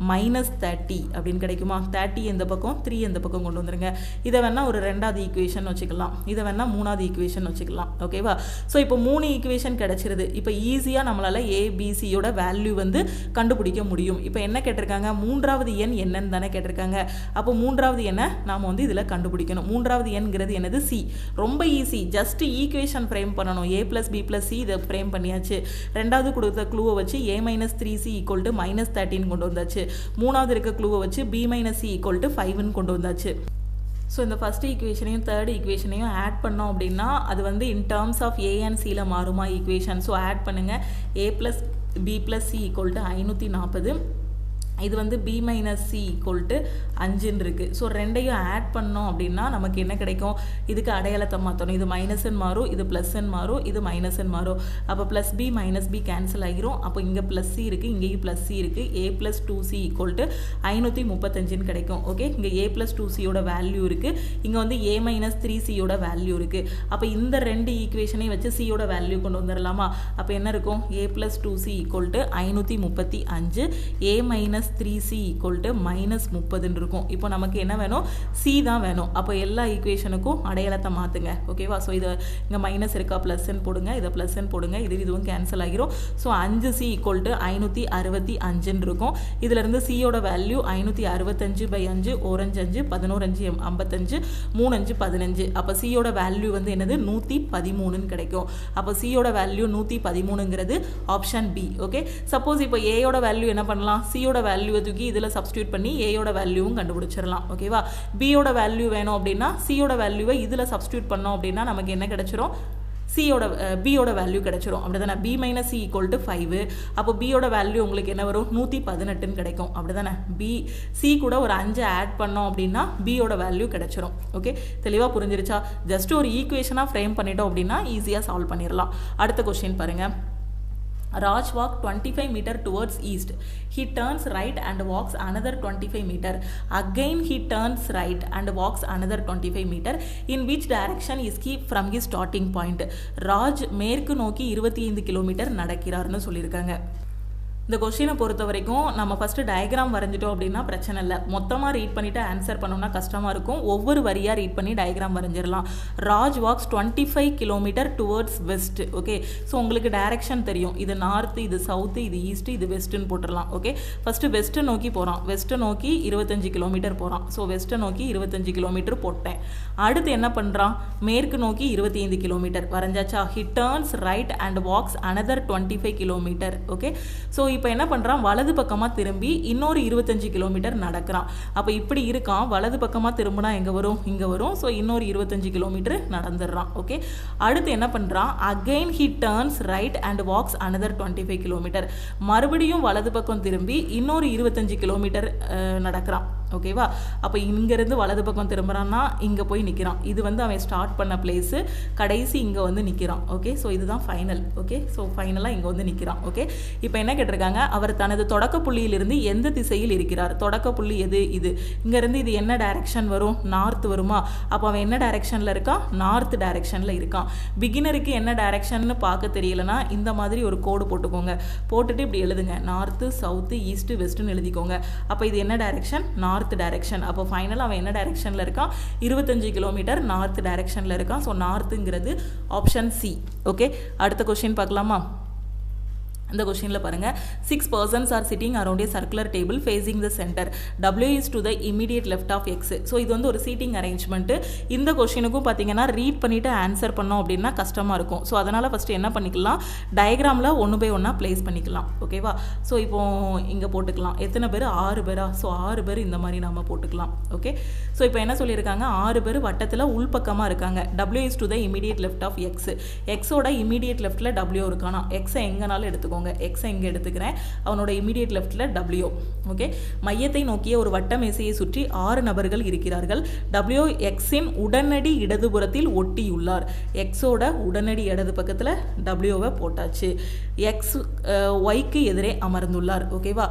-30 அப்படின்னு கிடைக்குமா? 30 இந்த பக்கம் 3 இந்த பக்கம் கொண்டு வந்துருங்க. இதை வேணா ஒரு ரெண்டாவது ஈக்குவேஷன் வச்சுக்கலாம். இதை வேணா மூணாவது ஈக்குவேஷன் வச்சுக்கலாம். ஓகேவா? ஸோ இப்போ 3 ஈக்குவேஷன் கிடைச்சிருது. இப்போ ஈஸியாக நம்மளால a b c யோட வேல்யூ வந்து கண்டுபிடிக்க முடியும். இப்போ என்ன கேட்டிருக்காங்க? மூன்றாவது எண் என்னன்னு தானே கேட்டிருக்காங்க. அப்போ மூன்றாவது எண்ணை நாம் வந்து இதில் கண்டுபிடிக்கணும். மூன்றாவது எண்கிறது என்னது? c. ரொம்ப ஈஸி. ஜஸ்ட் ஈக்குவேஷன் ஃப்ரேம் பண்ணணும். a + b + c இதை ஃப்ரேம் பண்ணியாச்சு. ரெண்டாவது கொடுத்த க்ளூவை வச்சு a - 3c = -13 கொண்டு வந்தாச்சு. மூணாவது இருக்க க்ளூவை வச்சு b - c = 5ன்னு கொண்டு வந்தாச்சு. ஸோ இந்த ஃபஸ்ட் ஈக்குவேஷனையும் தேர்ட் ஈக்குவேஷனையும் ஆட் பண்ணோம் அப்படின்னா அது வந்து in terms of a and cல மாறுமா ஈக்குவேஷன்? ஸோ ஆட் பண்ணுங்கள். a + b + c = 540. இது வந்து b - c = 5ன்னு இருக்கு. ஸோ ரெண்டையும் ஆட் பண்ணோம் அப்படின்னா நமக்கு என்ன கிடைக்கும்? இதுக்கு அடையாளத்தை மாற்றணும். இது மைனஸ்ன்னு மாறும், இது ப்ளஸ்ன்னு மாறும், இது மைனஸ்ன்னு மாறும். அப்போ +b - b கேன்சல் ஆகிரும். அப்போ இங்கே +c இருக்குது, இங்கேயும் +c இருக்குது. a + 2c = 535ன்னு கிடைக்கும். ஓகே, இங்கே a + 2cயோட வேல்யூ இருக்குது, இங்கே வந்து a - 3cயோட வேல்யூ இருக்குது. அப்போ இந்த ரெண்டு ஈக்குவேஷனையும் வச்சு cயோட வேல்யூ கொண்டு வந்துடலாமா? அப்போ என்ன இருக்கும்? a + 2c = 535, a - 3c = -30 இருக்கும். இப்போ நமக்கு என்ன வேணும்? c தான் வேணும். அப்போ எல்லா ஈக்குவேஷனுக்கும் அடையாளத்தை மாற்றுங்க. ஓகேவா? ஸோ இதை இங்கே மைனஸ் இருக்கா, ப்ளஸ்ன்னு போடுங்க, இதை ப்ளஸ்ன்னு போடுங்க, இதுவும் கேன்சல் ஆகிரும். ஸோ 5c = 565 இருக்கும். இதிலிருந்து cயோட வேல்யூ 565/5 ஓரஞ்சு 5 11 55 3 15. அப்போ cயோட வேல்யூ வந்து என்னது? 113ன்னு கிடைக்கும். அப்போ cயோட வேல்யூ 113ங்கிறது ஆப்ஷன் பி. ஓகே, சப்போஸ் இப்போ ஏயோட வேல்யூ என்ன பண்ணலாம்? cயோட வேல்யூ தூக்கி இதில் சப்ஸ்டியூட் பண்ணி ஏயோட வேல்யூவும் கண்டுபிடிச்சிடலாம். ஓகேவா? பியோட வேல்யூ வேணும் அப்படின்னா சியோட வேல்யூவை இதில் சப்ஸ்டியூட் பண்ணோம் அப்படின்னா நமக்கு என்ன கிடைச்சிரும்? பியோட வேல்யூ கிடைச்சிரும். அப்படிதானே? b - c = 5. அப்போ பியோட வேல்யூ உங்களுக்கு என்ன வரும்? 118ன்னு கிடைக்கும். அப்படிதானே? c கூட ஒரு 5 ஆட் பண்ணோம் அப்படின்னா பியோட வேல்யூ கிடைச்சிரும். ஓகே, தெளிவாக புரிஞ்சிருச்சா? ஜஸ்ட் ஒரு ஈக்குவேஷனாக ஃப்ரேம் பண்ணிட்டோம் அப்படின்னா ஈஸியாக சால்வ் பண்ணிடலாம். அடுத்த கொஸ்டின் பாருங்க. Raj walked 25 meters towards east. He turns right and walks another 25 meters. Again he turns right and walks another 25 meters. In which direction is he from his starting point? Raj மேற்கு நோக்கி 25 kilometre நடக்கிறார்னு சொல்லியிருக்காங்க. இந்த கொஸ்டினை பொறுத்த வரைக்கும் நம்ம first diagram வரைஞ்சிட்டோம் அப்படின்னா பிரச்சனை இல்லை. மொத்தமாக ரீட் பண்ணிவிட்டு ஆன்சர் பண்ணோம்னா கஷ்டமாக இருக்கும். ஒவ்வொரு வரியாக ரீட் பண்ணி டயக்ராம் வரைஞ்சிடலாம். Raj walks 25 kilometre towards west. Okay, so உங்களுக்கு டைரக்ஷன் தெரியும். இது நார்த்து, இது சவுத்து, இது ஈஸ்ட்டு, இது வெஸ்ட்டுன்னு போட்டுடலாம். ஓகே, ஃபஸ்ட்டு வெஸ்ட்டை நோக்கி போகிறான். வெஸ்ட்டை நோக்கி 25 கிலோமீட்டர் போகிறான். ஸோ வெஸ்ட்டை நோக்கி 25 கிலோமீட்டர் போட்டேன். அடுத்து என்ன பண்ணுறான்? மேற்கு நோக்கி 25 கிலோமீட்டர் வரைஞ்சாச்சா? He turns right and walks another 25 kilometre. Okay, so இப்போ என்ன பண்ணுறான்? வலது பக்கமாக திரும்பி இன்னொரு 25 கிலோமீட்டர் நடக்கிறான். அப்போ இப்படி இருக்கான். வலது பக்கமாக திரும்பினா எங்கே வரும்? இங்கே வரும். ஸோ இன்னொரு 25 கிலோமீட்டர் நடந்துடுறான். ஓகே, அடுத்து என்ன பண்ணுறான்? Again he turns right and walks another 25 kilometre. மறுபடியும் வலது பக்கம் திரும்பி இன்னொரு 25 கிலோமீட்டர் நடக்கிறான். ஓகேவா? அப்போ இங்கேருந்து வலது பக்கம் திரும்புகிறான்னா இங்கே போய் நிற்கிறான். இது வந்து அவன் ஸ்டார்ட் பண்ண பிளேஸு, கடைசி இங்கே வந்து நிற்கிறான். ஓகே, ஸோ இதுதான் ஃபைனல். ஓகே, ஸோ ஃபைனலாக இங்கே வந்து நிற்கிறான். ஓகே, இப்போ என்ன கேட்டிருக்காங்க? அவர் தனது தொடக்க புள்ளியிலிருந்து எந்த திசையில் இருக்கிறார்? தொடக்க புள்ளி எது? இது இங்கேருந்து இது என்ன டைரக்ஷன் வரும்? நார்த் வருமா? அப்போ அவன் என்ன டைரக்ஷனில் இருக்கான்? நார்த் டைரக்ஷனில் இருக்கான். பிகினருக்கு என்ன டைரக்ஷன்னு பார்க்க தெரியலனா இந்த மாதிரி ஒரு கோடு போட்டுக்கோங்க. போட்டுட்டு இப்படி எழுதுங்க. நார்த்து, சவுத்து, ஈஸ்ட்டு, வெஸ்ட்டுன்னு எழுதிக்கோங்க. அப்போ இது என்ன டைரக்ஷன்? North direction. அப்போ ஃபைனலாக அவன் என்ன டைரக்ஷனில் இருக்கான்? 25 கிலோமீட்டர் நார்த் டைரக்ஷனில் இருக்கான். ஸோ நார்த்துங்கிறது ஆப்ஷன் சி. ஓகே, அடுத்த கொஸ்டின் பார்க்கலாமா? இந்த கொஸ்டினில் பாருங்கள் 6 persons are sitting around a circular table facing the center. W is to the immediate left of X. So இது வந்து ஒரு சீட்டிங் அரேஞ்ச்மெண்ட்டு. இந்த கொஸ்டினுக்கும் பார்த்தீங்கன்னா ரீட் பண்ணிவிட்டு ஆன்சர் பண்ணோம் அப்படின்னா கஷ்டமாக இருக்கும். ஸோ அதனால் ஃபஸ்ட்டு என்ன பண்ணிக்கலாம், டயக்ராமில் 1 by 1 ப்ளேஸ் பண்ணிக்கலாம். ஓகேவா? ஸோ இப்போ இங்கே போட்டுக்கலாம். எத்தனை பேர்? 6 பேரா? ஸோ 6 பேர் இந்த மாதிரி நம்ம போட்டுக்கலாம். ஓகே. ஸோ இப்போ என்ன சொல்லியிருக்காங்க, 6 பேர் வட்டத்தில் உள்பக்கமாக இருக்காங்க. W is to the immediate left of X. எக்ஸோட இமீடியட் லெஃப்ட்டில் W இருக்கானா? எக்ஸை எங்கனாலும் எடுத்துக்கோங்க. எக்ஸை இங்கே எடுத்துக்கிறேன். அவனோட இமீடியட் லெஃப்ட்டில் W. ஓகே. மையத்தை நோக்கிய ஒரு வட்ட மேசையை சுற்றி 6 நபர்கள் இருக்கிறார்கள். W எக்ஸின் உடனடி இடதுபுறத்தில் ஒட்டியுள்ளார். எக்ஸோட உடனடி இடது பக்கத்தில் Wவை போட்டாச்சு. எக்ஸ் ஒய்க்கு எதிரே அமர்ந்துள்ளார். ஓகேவா?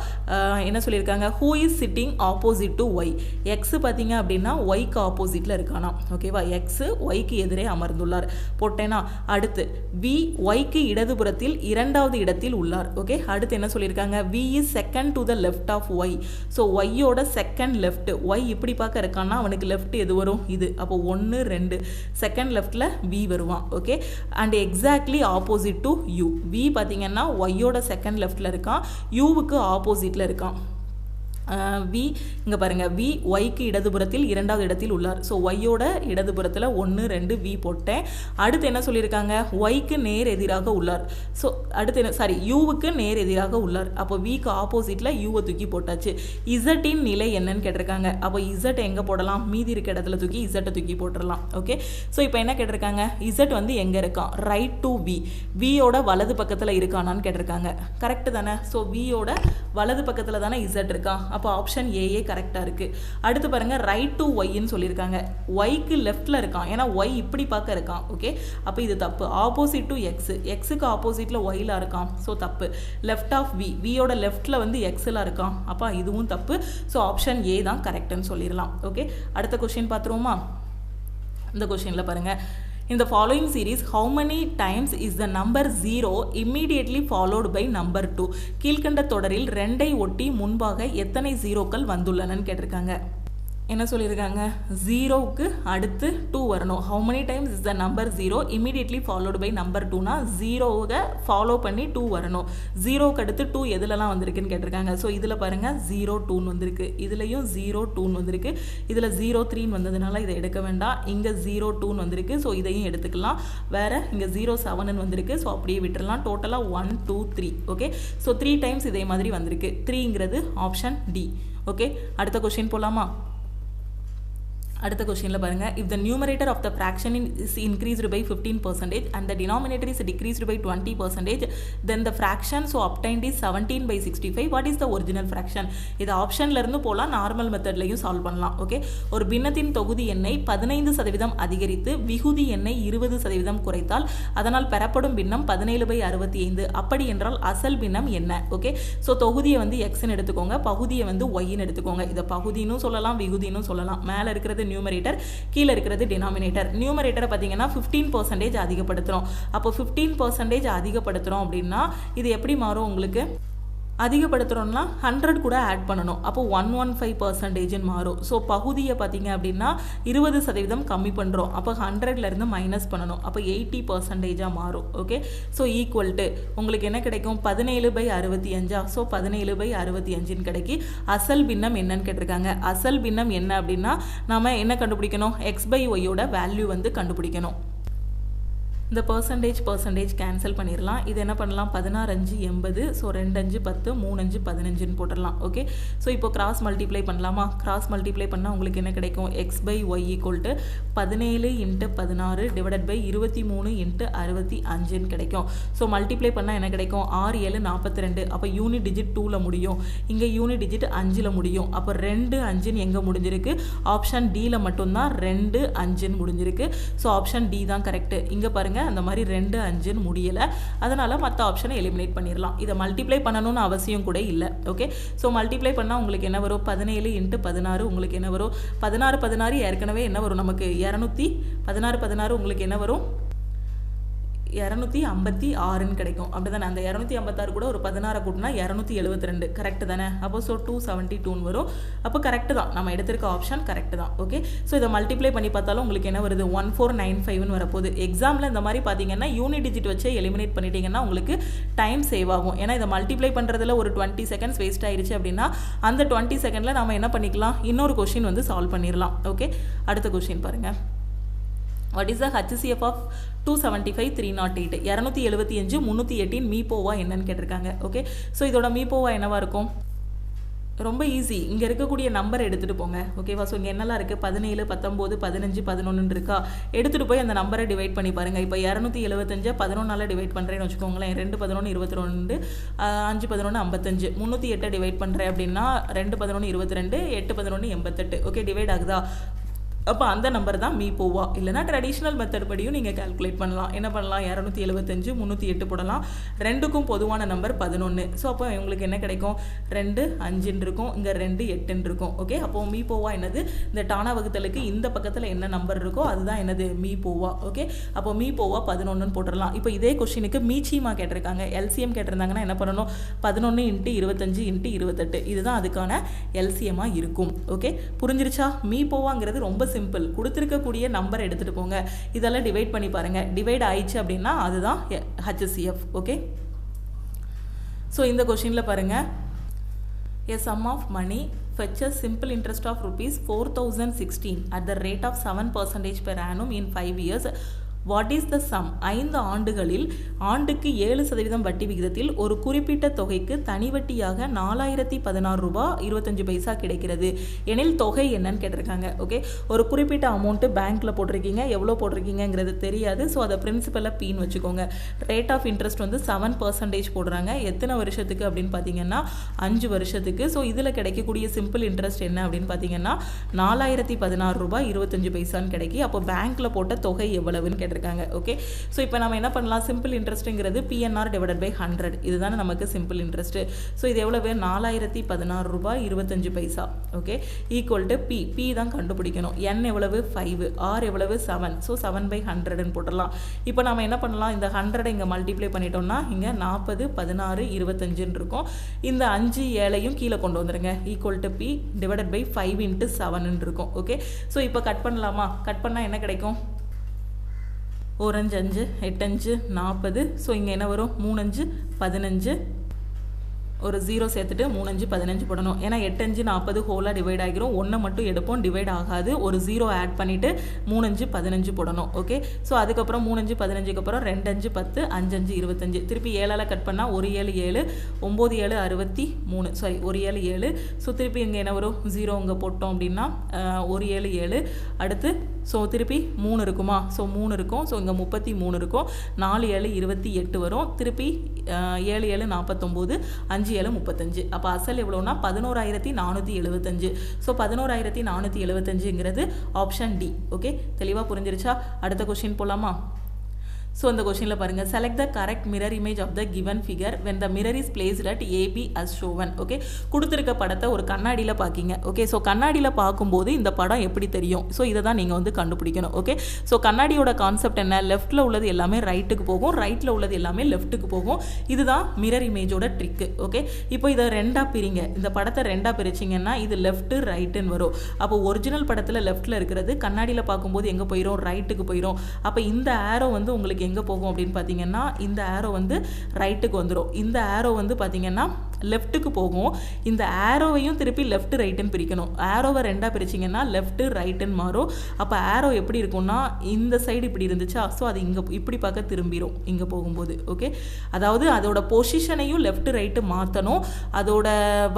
என்ன சொல்லியிருக்காங்க, who is sitting opposite to Y. X பார்த்தீங்க அப்படின்னா ஒய்க்கு ஆப்போசிட்டில் இருக்கானா. ஓகேவா? எக்ஸ் ஒய்க்கு எதிரே அமர்ந்துள்ளார் போட்டேனா. அடுத்து வி ஒய்க்கு இடதுபுறத்தில் 2வது இடத்தில் உள்ளார். ஓகே. அடுத்து என்ன சொல்லியிருக்காங்க, V is second to the left of Y. So ஒய்யோட செகண்ட் லெஃப்ட். ஒய் இப்படி பார்க்க இருக்கான்னா அவனுக்கு லெஃப்ட் எது வரும்? இது. அப்போ 1 2 செகண்ட் லெஃப்டில் வி வருவான். Okay. And exactly opposite to U. V பார்த்தீங்கன்னா ஒய்யோட செகண்ட் லெஃப்டில் இருக்கான், யூவுக்கு ஆப்போசிட்டில் இருக்கான். வி இங்கே பாருங்கள், வி ஒய்க்கு இடதுபுறத்தில் 2வது இடத்தில் உள்ளார். ஸோ ஒய்யோட இடதுபுறத்தில் 1 2 வி போட்டேன். அடுத்து என்ன சொல்லியிருக்காங்க, ஒய்க்கு நேர் எதிராக உள்ளார். ஸோ அடுத்து என்ன, சாரி, யூவுக்கு நேர் எதிராக உள்ளார். அப்போ விக்கு ஆப்போசிட்டில் யூவை தூக்கி போட்டாச்சு. இசட்டின் நிலை என்னன்னு கேட்டிருக்காங்க. அப்போ இசட் எங்கே போடலாம், மீதி இருக்க இடத்துல தூக்கி இசட்டை தூக்கி போட்டுடலாம். ஓகே. ஸோ இப்போ என்ன கேட்டிருக்காங்க, இசட் வந்து எங்கே இருக்கான், ரைட் டு வி. வியோட வலது பக்கத்தில் இருக்கானான்னு கேட்டிருக்காங்க. கரெக்டு தானே. ஸோ வியோட வலது பக்கத்தில் தானே இசட் இருக்கான். அப்போ ஆப்ஷன் ஏஏ கரெக்டாக இருக்குது. அடுத்து பாருங்கள், ரைட் டு ஒய்ன்னு சொல்லியிருக்காங்க. ஒய்க்கு லெஃப்டில் இருக்கான், ஏன்னா ஒய் இப்படி பார்க்க இருக்கான். ஓகே. அப்போ இது தப்பு. Opposite to X. எக்ஸுக்கு ஆப்போசிட்டில் ஒய்யில் இருக்கான். ஸோ தப்பு. Left of we. வியோட லெஃப்டில் வந்து எக்ஸில் இருக்கான். அப்போ இதுவும் தப்பு. ஸோ ஆப்ஷன் ஏ தான் கரெக்டுன்னு சொல்லிடலாம். ஓகே. அடுத்த கொஸ்டின் பார்த்துருவோமா. இந்த கொஸ்டினில் பாருங்கள், in the following series how many times is the number 0 immediately followed by number 2. கீழ்கண்ட தொடரில் 2ஐ ஒட்டி முன்பாக எத்தனை ஜீரோக்கள் வந்துள்ளனன்னு கேட்டிருக்காங்க. என்ன சொல்லியிருக்காங்க, 0க்கு அடுத்து 2 வரணும். how many times is the number 0 immediately followed by number 2னா 0வை ஃபாலோ பண்ணி 2 வரணும். 0க்கு அடுத்து 2 எதுலலாம் வந்திருக்குன்னு கேட்டிருக்காங்க. ஸோ இதில் பாருங்கள் 0 2 வந்திருக்கு, இதுலையும் 0 2 வந்திருக்கு, இதில் 0 3 வந்ததுனால இதை எடுக்க வேண்டாம். இங்கே 0 2 வந்திருக்கு. ஸோ இதையும் எடுத்துக்கலாம். வேறு இங்கே 0 7 வந்திருக்கு. ஸோ அப்படியே விட்டுடலாம். டோட்டலாக 1 2 3. ஓகே. ஸோ 3 டைம்ஸ் இதே மாதிரி வந்திருக்கு. 3ங்கிறது ஆப்ஷன் டி. ஓகே. அடுத்த கொஸ்டின் போகலாமா. அடுத்த கொஸ்டினில் பாருங்கள், if the numerator of the fraction is increased by 15% and the denominator is decreased by 20%, then the fraction so obtained is 17/65. what is the original fraction? இது ஆப்ஷன்லேருந்து போகலாம், நார்மல் மெத்தட்லையும் சால்வ் பண்ணலாம். Okay. ஒரு பின்னத்தின் தொகுதி எண்ணை 15% அதிகரித்து விகுதி எண்ணை 20% குறைத்தால் அதனால் பெறப்படும் பின்னம் 17/65. அப்படி என்றால் அசல் பின்னம் என்ன? ஓகே. ஸோ தொகுதியை வந்து எக்ஸ்ன்னு எடுத்துக்கோங்க, பகுதியை வந்து ஒய்ன்னு எடுத்துக்கோங்க. இதை பகுதின்னு சொல்லலாம், விகுதின்னு சொல்லலாம். மேலே இருக்கிறது நியூமரேட்டர், கீழே இருக்கிறது டினாமினேட்டர். நியூமரேட்டரை பார்த்தீங்கன்னா 15% அதிகப்படுத்துகிறோம். அப்போ 15% அதிகப்படுத்துகிறோம் அப்படின்னா இது எப்படி மாறும் உங்களுக்கு, அதிகப்படுத்துகிறோம்னா 100 கூட ஆட் பண்ணணும். அப்போ 115% மாறும். ஸோ பகுதியை பார்த்தீங்க அப்படின்னா 20% கம்மி பண்ணுறோம். அப்போ 100லேருந்து மைனஸ் பண்ணணும். அப்போ 80% மாறும். ஓகே. ஸோ ஈக்குவல் டு உங்களுக்கு என்ன கிடைக்கும், 17/65. ஸோ 17/65 கிடைக்கி. அசல் பின்னம் என்னன்னு கேட்டிருக்காங்க. அசல் பின்னம் என்ன அப்படின்னா நம்ம என்ன கண்டுபிடிக்கணும், x/yயோட வேல்யூ வந்து கண்டுபிடிக்கணும். இந்த பர்சன்டேஜ் கேன்சல் பண்ணிடலாம். இது என்ன பண்ணலாம், 16 5 80. ஸோ 2 5 10, 3 5 15 போட்டுடலாம். ஓகே. ஸோ இப்போ கிராஸ் மல்டிப்ளை பண்ணலாமா. கிராஸ் மல்டிப்ளை பண்ணால் உங்களுக்கு என்ன கிடைக்கும், x/y = 17 × 16 / 23 × 65 கிடைக்கும். ஸோ மல்டிப்ளை பண்ணால் என்ன கிடைக்கும், 6 7 42. அப்போ யூனிட் டிஜிட் 2ல் முடியும், இங்கே யூனிட் டிஜிட் 5ல் முடியும். அப்போ 2 5 எங்கே முடிஞ்சிருக்கு, ஆப்ஷன் டியில் மட்டும்தான் 2 5 முடிஞ்சிருக்கு. ஸோ ஆப்ஷன் டி தான் கரெக்டு. இங்கே பாருங்கள், அந்த மாதிரி 2 5 முடியலை, அதனால் மற்ற ஆப்ஷனை எலிமினேட் பண்ணிடலாம். இதை மல்டிப்ளை பண்ணணும்னு அவசியம் கூட இல்லை. ஓகே. ஸோ மல்டிப்ளை பண்ணால் உங்களுக்கு என்ன வரும், 17 × 16 உங்களுக்கு என்ன வரும், 16 16 ஏற்கனவே என்ன வரும் நமக்கு 216. 16 16 உங்களுக்கு என்ன வரும், 256ன்னு கிடைக்கும். அப்படி தானே? அந்த 256 கூட ஒரு 16 கூட்டினா 272 கரெக்ட் தானே? அப்போ ஸோ 272ன்னு வரும். அப்போ கரெக்டு தான், நம்ம எடுத்திருக்க ஆப்ஷன் கரெக்டு தான். ஓகே, ஸோ இதை மல்டிப்ளை பண்ணி பார்த்தாலும் உங்களுக்கு என்ன வருது? 1495ன்னு வரப்போகுது. எக்ஸாமில் இந்த மாதிரி பார்த்தீங்கன்னா யூனிட் டிஜிட் வச்சு எலிமினேட் பண்ணிட்டீங்கன்னா உங்களுக்கு டைம் சேவ் ஆகும். ஏன்னா இதை மல்டிப்ளை பண்ணுறதுல ஒரு 20 செகண்ட்ஸ் வேஸ்ட் ஆயிடுச்சு அப்படின்னா அந்த 20 செகண்டில் நம்ம என்ன பண்ணிக்கலாம்? இன்னொரு கொஷின் வந்து சால்வ் பண்ணிடலாம். ஓகே, அடுத்த கொஷின் பாருங்கள். What is the HCF of 275 308? 275 318 மீபோவா என்னன்னு கேட்டிருக்காங்க. ஓகே, ஸோ இதோட மீபோவா என்னவா இருக்கும்? ரொம்ப ஈஸி. இங்கே இருக்கக்கூடிய நம்பர் எடுத்துகிட்டு போங்க. ஓகேவா? ஸோ இங்கே என்னெல்லாம் இருக்குது? 17 19 15 11 இருக்கா? எடுத்துகிட்டு போய் அந்த நம்பரை டிவைட் பண்ணி பாருங்கள். இப்போ 275 11 டிவைட் பண்ணுறேன்னு வச்சுக்கோங்களேன். 2 11 22 5 11 55 308 டிவைட் பண்ணுறேன் அப்படின்னா 2 11 22 8 11 88. ஓகே, டிவைட் ஆகுதா? அப்போ அந்த நம்பர் தான் மீபோவா. இல்லைனா ட்ரெடிஷ்னல் மெத்தட் படியும் நீங்கள் கால்குலேட் பண்ணலாம். என்ன பண்ணலாம்? 275 308 போடலாம். ரெண்டுக்கும் பொதுவான நம்பர் 11. ஸோ அப்போ உங்களுக்கு என்ன கிடைக்கும்? 2 5ன்னு இருக்கும், இங்கே 2 8ன்னு இருக்கும். ஓகே, அப்போது மீபோவா என்னது? இந்த டானா வகுத்தலுக்கு இந்த பக்கத்தில் என்ன நம்பர் இருக்கோ அதுதான் என்னது? மீபோவா. ஓகே, அப்போ மீபோவா 11ன்னு போட்டுடலாம். இப்போ இதே கொஸ்டினுக்கு மீச்சிமா கேட்டிருக்காங்க. எல்சிஎம் கேட்டிருந்தாங்கன்னா என்ன பண்ணணும்? 11 × 25 × 28. இதுதான் அதுக்கான எல்சிஎம்மாக இருக்கும். ஓகே, புரிஞ்சிருச்சா? மீபோவாங்கிறது ரொம்ப சிம்பிள். கொடுத்துருக்கக்கூடிய நம்பர் எடுத்துகிட்டு போங்க, இதெல்லாம் டிவைட் பண்ணி பாருங்கள். டிவைட் ஆயிடுச்சு அப்படின்னா அதுதான் HCF. ஓகே, ஸோ இந்த கொஷினில் பாருங்கள். A sum of money fetches simple interest of rupees 4016 at the rate of 7% per annum in 5 years. What is the some? 5 ஆண்டுகளில் ஆண்டுக்கு 7% வட்டி விகிதத்தில் ஒரு குறிப்பிட்ட தொகைக்கு தனி வட்டியாக 4016 ரூபாய் 25 பைசா கிடைக்கிறது எனில் தொகை என்னன்னு கேட்டிருக்காங்க. ஓகே, ஒரு குறிப்பிட்ட அமௌண்ட்டு பேங்க்கில் போட்டிருக்கீங்க, எவ்வளோ போட்டிருக்கீங்கிறது தெரியாது. ஸோ அதை பிரின்சிபலாக பீன்னு வச்சுக்கோங்க. ரேட் ஆஃப் இன்ட்ரெஸ்ட் வந்து 7% போடுறாங்க. எத்தனை வருஷத்துக்கு அப்படின்னு பார்த்தீங்கன்னா 5 வருஷத்துக்கு. ஸோ இதில் கிடைக்கக்கூடிய சிம்பிள் இன்ட்ரெஸ்ட் என்ன அப்படின்னு பார்த்தீங்கன்னா 4016 ரூபாய் 25 பைசான்னு கிடைக்கி. அப்போ பேங்க்கில் போட்ட தொகை எவ்வளவுன்னு கேட்டிருக்காங்க. ஓகே, ஸோ இப்போ நம்ம என்ன பண்ணலாம்? சிம்பிள் இன்ட்ரெஸ்ட்டுங்கிறது PNR / 100. இதுதானே நமக்கு சிம்பிள் இன்ட்ரெஸ்ட். ஸோ இது எவ்வளவு? 4016 ரூபாய் 25 பைசா. ஓகே, ஈக்குவல் டு P தான் கண்டுபிடிக்கணும். N எவ்வளவு? 5. R எவ்வளவு? 7. ஸோ 7/100ன்னு போட்டுடலாம். இப்போ நம்ம என்ன பண்ணலாம்? இந்த 100 இங்கே மல்டிப்ளை பண்ணிட்டோம்னா இங்கே 40 16 25ன்னு இருக்கும். இந்த 5 7ஐயும் கீழே கொண்டு வந்துருங்க. ஈக்குவல் டு P / 5 × 7ன்னு இருக்கும். ஓகே, ஸோ இப்போ கட் பண்ணலாமா? கட் பண்ணால் என்ன கிடைக்கும்? 1 5 8 5 40. ஸோ இங்கே என்ன வரும்? 3 5 15. ஒரு 0 சேர்த்துட்டு 3 5 15 போடணும். ஏன்னா 8 5 40 ஹோலாக டிவைட் ஆகிரும். 1 மட்டும் எடுப்போம், டிவைட் ஆகாது. ஒரு 0 ஆட் பண்ணிவிட்டு 3 5 15 போடணும். ஓகே, ஸோ அதுக்கப்புறம் 3 5 15க்கு அப்புறம் 2 5 10 5 5 25. திருப்பி 7ஆல் கட் பண்ணால் 1 7 7 9 7 63. சாரி, 1 7 7. ஸோ திருப்பி இங்கே என்ன வரும்? 0 இங்கே போட்டோம் அப்படின்னா 1 7 7. அடுத்து ஸோ திருப்பி 3 இருக்குமா? ஸோ 3 இருக்கும். ஸோ இங்கே 33 இருக்கும். 4 7 28 வரும். திருப்பி 7 7 49 5 7 35. அப்போ அசல் எவ்வளோன்னா 11475. ஸோ 11475ங்கிறது ஆப்ஷன் டி. ஓகே, தெளிவாக புரிஞ்சிருச்சா? அடுத்த கொஸ்டின் போகலாமா? ஸோ அந்த கொஷினில் பாருங்கள். Select the correct mirror image of the given figure when the mirror is placed at AB as shown. Okay, கொடுத்துருக்க படத்தை ஒரு கண்ணாடியில் பார்க்கிங்க. ஓகே, ஸோ கண்ணாடியில் பார்க்கும்போது இந்த படம் எப்படி தெரியும்? ஸோ இதை தான் நீங்கள் வந்து கண்டுபிடிக்கணும். ஓகே, ஸோ கண்ணாடியோட கான்செப்ட் என்ன? லெஃப்ட்டில் உள்ளது எல்லாமே ரைட்டுக்கு போகும், ரைட்டில் உள்ளது எல்லாமே லெஃப்ட்டுக்கு போகும். இதுதான் மிரர் இமேஜோட ட்ரிக்கு. ஓகே, இப்போ இதை ரெண்டாக பிரிங்க. இந்த படத்தை ரெண்டாக பிரிச்சிங்கன்னா இது லெஃப்ட்டு ரைட்டுன்னு வரும். அப்போ ஒரிஜினல் படத்தில் லெஃப்ட்டில் இருக்கிறது கண்ணாடியில் பார்க்கும்போது எங்கே போயிடும்? ரைட்டுக்கு போயிடும். அப்போ இந்த ஆரோ வந்து உங்களுக்கு எங்கே போகும் அப்படின்னு பார்த்தீங்கன்னா இந்த ஆரோ வந்து ரைட்டுக்கு வந்துடும். இந்த ஆரோ வந்து பார்த்தீங்கன்னா லெஃப்ட்டுக்கு போகும். இந்த ஆரோவையும் திருப்பி லெஃப்ட் ரைட்டுன்னு பிரிக்கணும். ஆரோவை ரெண்டாக பிரிச்சிங்கன்னா லெஃப்ட்டு ரைட்டுன்னு மாறும். அப்போ ஆரோ எப்படி இருக்கும்னா இந்த சைடு இப்படி இருந்துச்சா? ஸோ அது இங்கே இப்படி பார்க்க திரும்பிடும் இங்கே போகும்போது. ஓகே, அதாவது அதோட பொசிஷனையும் லெஃப்ட் ரைட்டு மாற்றணும், அதோட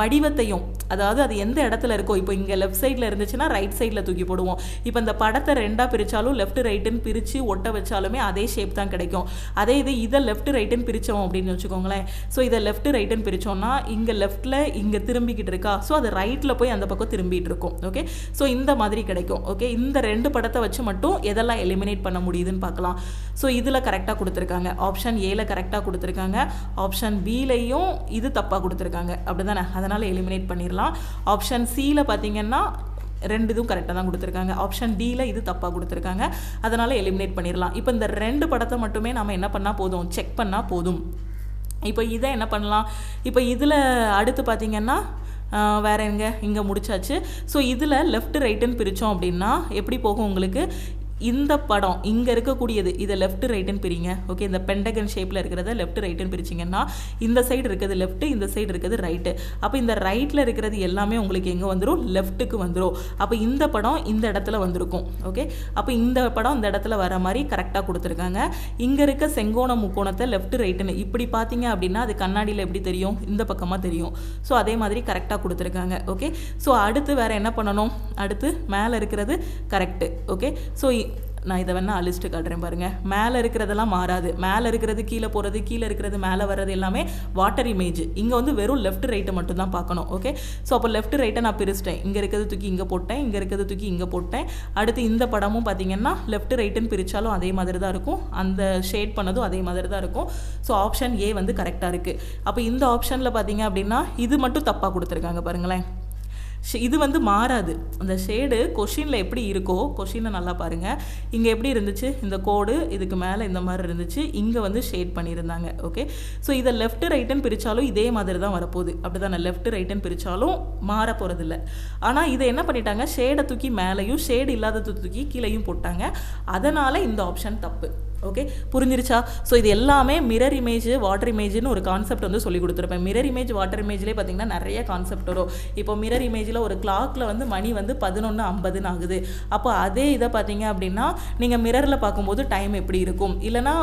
வடிவத்தையும், அதாவது அது எந்த இடத்துல இருக்கோ. இப்போ இங்கே லெஃப்ட் சைடில் இருந்துச்சுன்னா ரைட் சைடில் தூக்கி போடுவோம். இப்போ இந்த படத்தை ரெண்டாக பிரித்தாலும் லெஃப்ட் ரைட்டுன்னு பிரித்து ஒட்ட வச்சாலுமே அதே ஷேப் தான் கிடைக்கும். அதே இதை லெஃப்ட் ரைட்டுன்னு பிரித்தோம் அப்படின்னு வச்சுக்கோங்களேன். ஸோ இதை லெஃப்ட் ரைட்டுன்னு பிரித்தோம்னா இங்கே லெஃப்ட்டில் இங்கே திரும்பிக்கிட்டு இருக்கா? ஸோ அது ரைட்டில் போய் அந்த பக்கம் திரும்பிட்டு இருக்கும். ஓகே, ஸோ இந்த மாதிரி கிடைக்கும். ஓகே, இந்த 2 படத்தை வச்சு மட்டும் எதெல்லாம் எலிமினேட் பண்ண முடியுதுன்னு பார்க்கலாம். ஸோ இதில் கரெக்டாக கொடுத்துருக்காங்க. ஆப்ஷன் ஏல கரெக்டாக கொடுத்துருக்காங்க. ஆப்ஷன் பிலையும் இது தப்பாக கொடுத்துருக்காங்க. அப்படி தானே? அதனால் எலிமினேட் பண்ணிடலாம். ஆப்ஷன் சியில் பார்த்தீங்கன்னா ரெண்டு இதுவும் கரெக்டாக தான் கொடுத்துருக்காங்க. ஆப்ஷன் டியில் இது தப்பாக கொடுத்துருக்காங்க. அதனால் எலிமினேட் பண்ணிடலாம். இப்போ இந்த 2 படத்தை மட்டுமே நம்ம என்ன பண்ணால் போதும், செக் பண்ணால் போதும். இப்போ இதை என்ன பண்ணலாம், இப்போ இதில் அடுத்து பார்த்திங்கன்னா வேறு எங்கே இங்கே முடிச்சாச்சு. ஸோ இதில் லெஃப்ட் ரைட்டுன்னு பிரித்தோம் அப்படின்னா எப்படி போகும் உங்களுக்கு, இந்த படம் இங்கே இருக்கக்கூடியது இதை லெஃப்ட் ரைட்டுன்னு பிரிங்க. ஓகே, இந்த பெண்டகன் ஷேப்பில் இருக்கிறத லெஃப்ட் ரைட்டுன்னு பிரிச்சிங்கன்னா இந்த சைடு இருக்கிறது லெஃப்ட்டு, இந்த சைடு இருக்கிறது ரைட்டு. அப்போ இந்த ரைட்டில் இருக்கிறது எல்லாமே உங்களுக்கு எங்கே வந்துடும், லெஃப்ட்டுக்கு வந்துடும். அப்போ இந்த படம் இந்த இடத்துல வந்திருக்கும். ஓகே, அப்போ இந்த படம் இந்த இடத்துல வர மாதிரி கரெக்டாக கொடுத்துருக்காங்க. இங்கே இருக்க செங்கோண முக்கோணத்தை லெஃப்ட் ரைட்டுன்னு இப்படி பார்த்தீங்க அப்படின்னா அது கண்ணாடியில் எப்படி தெரியும், இந்த பக்கமாக தெரியும். ஸோ அதே மாதிரி கரெக்டாக கொடுத்துருக்காங்க. ஓகே, ஸோ அடுத்து வேறு என்ன பண்ணணும், அடுத்து மேலே இருக்கிறது கரெக்டு. ஓகே, ஸோ நான் இதை வேணால் அழிச்சிட்டு காட்டுறேன் பாருங்கள். மேலே இருக்கிறதெல்லாம் மாறாது. மேலே இருக்கிறது கீழே போகிறது, கீழே இருக்கிறது மேலே வர்றது எல்லாமே வாட்டர் இமேஜ். இங்கே வந்து வெறும் லெஃப்ட் ரைட்டை மட்டும் தான் பார்க்கணும். ஓகே, ஸோ அப்போ லெஃப்ட் ரைட்டை நான் பிரிச்சிட்டேன். இங்கே இருக்கிறது தூக்கி இங்கே போட்டேன், இங்கே இருக்கிறது தூக்கி இங்கே போட்டேன். அடுத்து இந்த படமும் பார்த்தீங்கன்னா லெஃப்ட் ரைட்டுன்னு பிரித்தாலும் அதே மாதிரி தான் இருக்கும், அந்த ஷேட் பண்ணதும் அதே மாதிரி தான் இருக்கும். ஸோ ஆப்ஷன் ஏ வந்து கரெக்டாக இருக்குது. அப்போ இந்த ஆப்ஷனில் பார்த்தீங்க அப்படின்னா இது மட்டும் தப்பாக கொடுத்துருக்காங்க பாருங்களேன். இது வந்து மாறாது. அந்த ஷேடு கொஷினில் எப்படி இருக்கோ, கொஷினை நல்லா பாருங்கள். இங்கே எப்படி இருந்துச்சு, இந்த கோடு இதுக்கு மேலே இந்த மாதிரி இருந்துச்சு, இங்கே வந்து ஷேட் பண்ணியிருந்தாங்க. ஓகே, ஸோ இதை லெஃப்ட் ரைட்டுன்னு பிரித்தாலும் இதே மாதிரி தான் வரப்போகுது. அப்படி தான் லெஃப்ட் ரைட்டுன்னு பிரித்தாலும் மாற போகிறதில்ல. ஆனால் இதை என்ன பண்ணிட்டாங்க, ஷேடை தூக்கி மேலேயும் ஷேடு இல்லாத தூக்கி கீழேயும் போட்டாங்க. அதனால் இந்த ஆப்ஷன் தப்பு. ஓகே, புரிஞ்சிருச்சா? ஸோ இது எல்லாமே மிரர் இமேஜ், வாட்டர் இமேஜ்னு ஒரு கான்செப்ட் வந்து சொல்லி கொடுத்துருப்பேன். மிரர் இமேஜ், வாட்டர் இமேஜ்லேயே பார்த்தீங்கன்னா நிறைய கான்செப்ட் வரும். இப்போ மிரர் இமேஜில் ஒரு கிளாக்கில் வந்து மணி வந்து 11:50 ஆகுது. அப்போ அதே இதை பார்த்தீங்க அப்படின்னா நீங்கள் மிரரில் பார்க்கும்போது டைம் எப்படி இருக்கும், இல்லைனா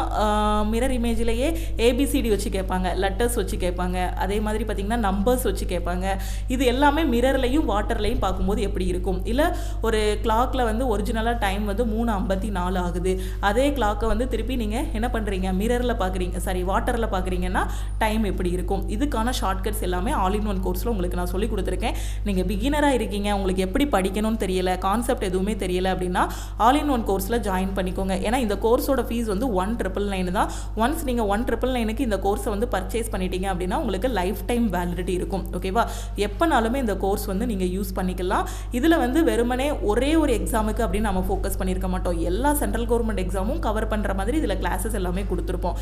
மிரர் இமேஜ்லேயே ஏபிசிடி வச்சு கேட்பாங்க, லெட்டர்ஸ் வச்சு கேட்பாங்க, அதே மாதிரி பார்த்தீங்கன்னா நம்பர்ஸ் வச்சு கேட்பாங்க. இது எல்லாமே மிரர்லையும் வாட்டர்லையும் பார்க்கும்போது எப்படி இருக்கும். இல்லை ஒரு கிளாக்கில் வந்து ஒரிஜினலாக டைம் வந்து 3:54 ஆகுது. அதே கிளாக்கை வந்து திருப்பி நீங்கள் என்ன பண்ணுறீங்க, மிரரில் பார்க்குறீங்க, சாரி வாட்டரில் பார்க்குறீங்கன்னா டைம் எப்படி இருக்கும். இதுக்கான ஷார்ட்கட்ஸ் எல்லாமே ஆல் இன் ஒன் கோர்ஸில் உங்களுக்கு நான் சொல்லி கொடுத்துருக்கேன். நீங்கள் பிகினராக இருக்கீங்க, உங்களுக்கு எப்படி படிக்கணும்னு தெரியல, கான்செப்ட் எதுவுமே தெரியல அப்படின்னா ஆல் இன் ஒன் கோர்ஸில் ஜாயின் பண்ணிக்கோங்க. ஏன்னா இந்த கோர்ஸோட ஃபீஸ் வந்து 1,999 தான். ஒன்ஸ் நீங்கள் 1,999க்கு இந்த கோர்ஸை வந்து பர்ச்சேஸ் பண்ணிட்டீங்க அப்படின்னா உங்களுக்கு லைஃப் டைம் வேலிடிட்டி இருக்கும். ஓகேவா, எப்போனாலுமே இந்த கோர்ஸ் வந்து நீங்கள் யூஸ் பண்ணிக்கலாம். இதில் வந்து வெறுமனே ஒரே ஒரு எக்ஸாமுக்கு அப்படின்னு நம்ம ஃபோக்கஸ் பண்ணியிருக்க மாட்டோம். எல்லா சென்ட்ரல் கவர்மெண்ட் எக்ஸாமும் கவர் பண்ணுற மாதிரி இதில் கிளாஸஸ் எல்லாமே கொடுத்துருப்போம்.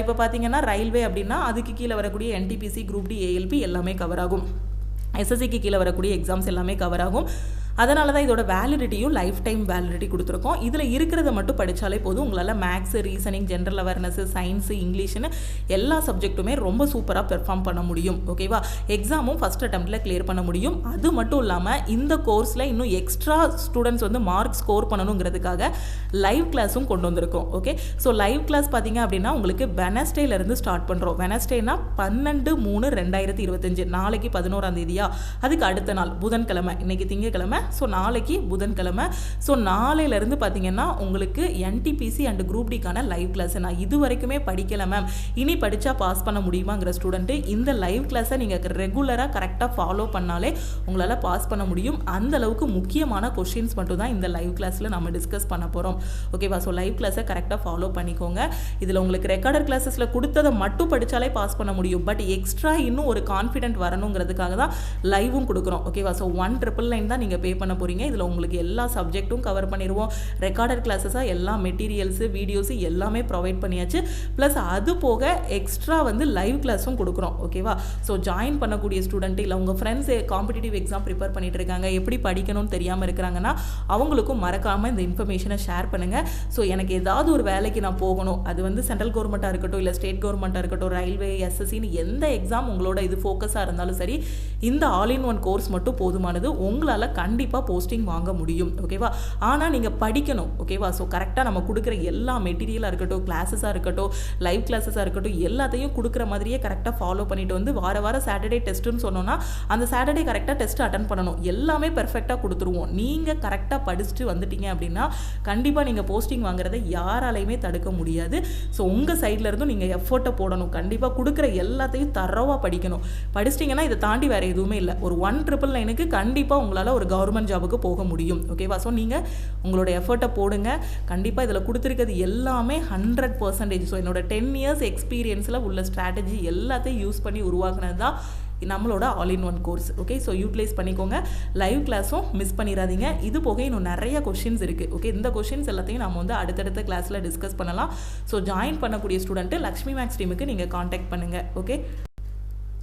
இப்போ பார்த்தீங்கன்னா ரயில்வே அப்படின்னா அதுக்கு கீழே வரக்கூடிய NTPC, குரூப் டி, ALP எல்லாமே கவர் ஆகும். SSCக்கு கீழே வரக்கூடிய எக்ஸாம்ஸ் எல்லாமே கவர் ஆகும். அதனால தான் இதோட வேலிடிட்டியும் லைஃப் டைம் வேலிடிட்டி கொடுத்துருக்கோம். இதில் இருக்கிறத மட்டும் படித்தாலே போதும். உங்களால் maths, reasoning, general awareness, science, இங்கிலீஷ்னு எல்லா சப்ஜெக்ட்டுமே ரொம்ப சூப்பராக பெர்ஃபார்ம் பண்ண முடியும். ஓகேவா, எக்ஸாமும் ஃபஸ்ட் அட்டெம்ப்டில் கிளியர் பண்ண முடியும். அது மட்டும் இல்லாமல் இந்த கோர்ஸில் இன்னும் எக்ஸ்ட்ரா ஸ்டூடெண்ட்ஸ் வந்து மார்க் ஸ்கோர் பண்ணணுங்கிறதுக்காக லைவ் கிளாஸும் கொண்டு வந்திருக்கோம். ஓகே, ஸோ லைவ் கிளாஸ் பார்த்தீங்க அப்படின்னா உங்களுக்கு வெனஸ்டேலேருந்து ஸ்டார்ட் பண்ணுறோம். வெனஸ்டேனா 12/3/2025, நாளைக்கு 11ஆம் தேதியா, அதுக்கு அடுத்த நாள் புதன்கிழமை, இன்னைக்கு திங்கக்கிழமை, ஸோ நாளைக்கு புதன்கிழமை. ஸோ நாளையிலேருந்து பார்த்தீங்கன்னா உங்களுக்கு NTPC அண்ட் குரூப் டிக்கான லைவ் கிளாஸ். நான் இது வரைக்குமே படிக்கலை மேம், இனி படித்தா பாஸ் பண்ண முடியுமாங்கிற ஸ்டூடெண்ட்டு இந்த லைவ் கிளாஸை நீங்கள் ரெகுலராக கரெக்டாக ஃபாலோ பண்ணாலே உங்களால் பாஸ் பண்ண முடியும். அந்த அளவுக்கு முக்கியமான கொஷின்ஸ் மட்டும் தான் இந்த லைவ் கிளாஸில் நம்ம டிஸ்கஸ் பண்ண போகிறோம். ஓகேவா, ஸோ லைவ் கிளாஸை கரெக்டாக ஃபாலோ பண்ணிக்கோங்க. இதில் உங்களுக்கு ரெக்கார்டர் கிளாஸஸில் கொடுத்ததை மட்டும் படித்தாலே பாஸ் பண்ண முடியும். பட் எக்ஸ்ட்ரா இன்னும் ஒரு கான்ஃபிடென்ட் வரணுங்கிறதுக்காக தான் லைவும் கொடுக்குறோம். ஓகேவா, ஸோ 1,999 தான் நீங்கள் பே பண்ண போகிறீங்க. இதில் உங்களுக்கு எல்லா சப்ஜெக்ட்டும் கவர் பண்ணிடுவோம். ரெக்கார்டர் கிளாஸஸாக எல்லா மெட்டீரியல்ஸு, வீடியோஸு எல்லாமே ப்ரொவைட் பண்ணியாச்சு. ப்ளஸ் அது போக எக்ஸ்ட்ரா வந்து லைவ் கிளாஸும் கொடுக்குறோம். ஓகேவா, ஸோ ஜாயின் பண்ணக்கூடிய ஸ்டூடெண்ட் இல்லை உங்கள் ஃப்ரெண்ட்ஸ் காம்படிட்டிவ் எக்ஸாம் ப்ரிப்பேர் பண்ணிட்டு இருக்காங்க, எப்படி படிக்கணும்னு தெரியாமல் இருக்கிறாங்கன்னா அவங்களுக்கும் மறக்காமல் இந்த இன்ஃபர்மேஷனை ஷேர் பண்ணுங்கள். ஸோ எனக்கு ஏதாவது ஒரு வேலைக்கு நான் போகணும், அது வந்து சென்ட்ரல் கவர்மெண்ட்டாக இருக்கட்டும், இல்லை ஸ்டேட் கவர்மெண்ட்டாக இருக்கட்டும், ரயில்வே, SSCன்னு எந்த எக்ஸாம் உங்களோட இது ஃபோக்கஸாக இருந்தாலும் சரி, இந்த ஆல் இன் ஒன் கோர்ஸ் மட்டும் போதுமானது. உங்களால் கண்டிப்பாக போஸ்டிங் வாங்க முடியும். ஓகேவா, ஆனால் நீங்கள் படிக்கணும். ஓகேவா, ஸோ கரெக்டாக நம்ம கொடுக்குற எல்லா மெட்டீரியலாக இருக்கட்டும், கிளாஸஸாக இருக்கட்டும், லைவ் கிளாஸஸாக இருக்கட்டும், எல்லாத்தையும் கொடுக்குற மாதிரியே கரெக்டாக ஃபாலோ பண்ணிட்டு வந்து வாரம் சாட்டர்டே டெஸ்ட்டுன்னு சொன்னோன்னா அந்த சாட்டர்டே கரெக்டாக டெஸ்ட் அட்டன் பண்ணணும். எல்லாமே பெர்ஃபெக்டாக கொடுத்துருவோம். நீங்கள் கரெக்டாக படிச்சுட்டு வந்துட்டீங்க அப்படின்னா கண்டிப்பாக நீங்கள் போஸ்டிங் வாங்குறதை யாராலையுமே தடுக்க முடியாது. ஸோ உங்கள் சைடில் இருந்தும் நீங்கள் எஃபோர்ட்டை போடணும். கண்டிப்பாக கொடுக்குற எல்லாத்தையும் தரவாக படிக்கணும். படிச்சிட்டிங்கன்னா இதை தாண்டி வேறு எதுவுமே இல்லை. ஒரு 1,999க்கு கண்டிப்பாக உங்களால் ஒரு கவர்மெண்ட் ஜாபுக்கு போக முடியும். ஓகேவா, ஸோ நீங்கள் உங்களோட எஃபர்ட்டை போடுங்க. கண்டிப்பாக இதில் கொடுத்துருக்கிறது எல்லாமே 100%. ஸோ என்னோட 10 years எக்ஸ்பீரியன்ஸில் உள்ள ஸ்ட்ராட்டஜி எல்லாத்தையும் யூஸ் பண்ணி உருவாக்குனது தான் நம்மளோட all in one course. Okay, so utilise பண்ணிக்கோங்க. லைவ் கிளாஸும் மிஸ் பண்ணிடாதீங்க. இது போக இன்னும் நிறைய கொஷின்ஸ் இருக்குது. ஓகே, இந்த கொஷின்ஸ் எல்லாத்தையும் நம்ம வந்து அடுத்தடுத்த கிளாஸில் டிஸ்கஸ் பண்ணலாம். ஸோ ஜாயின் பண்ணக்கூடிய ஸ்டூடெண்ட்டு லக்ஷ்மி மேக்ஸ் டீமுக்கு நீங்கள் காண்டாக்ட் பண்ணுங்கள். ஓகே,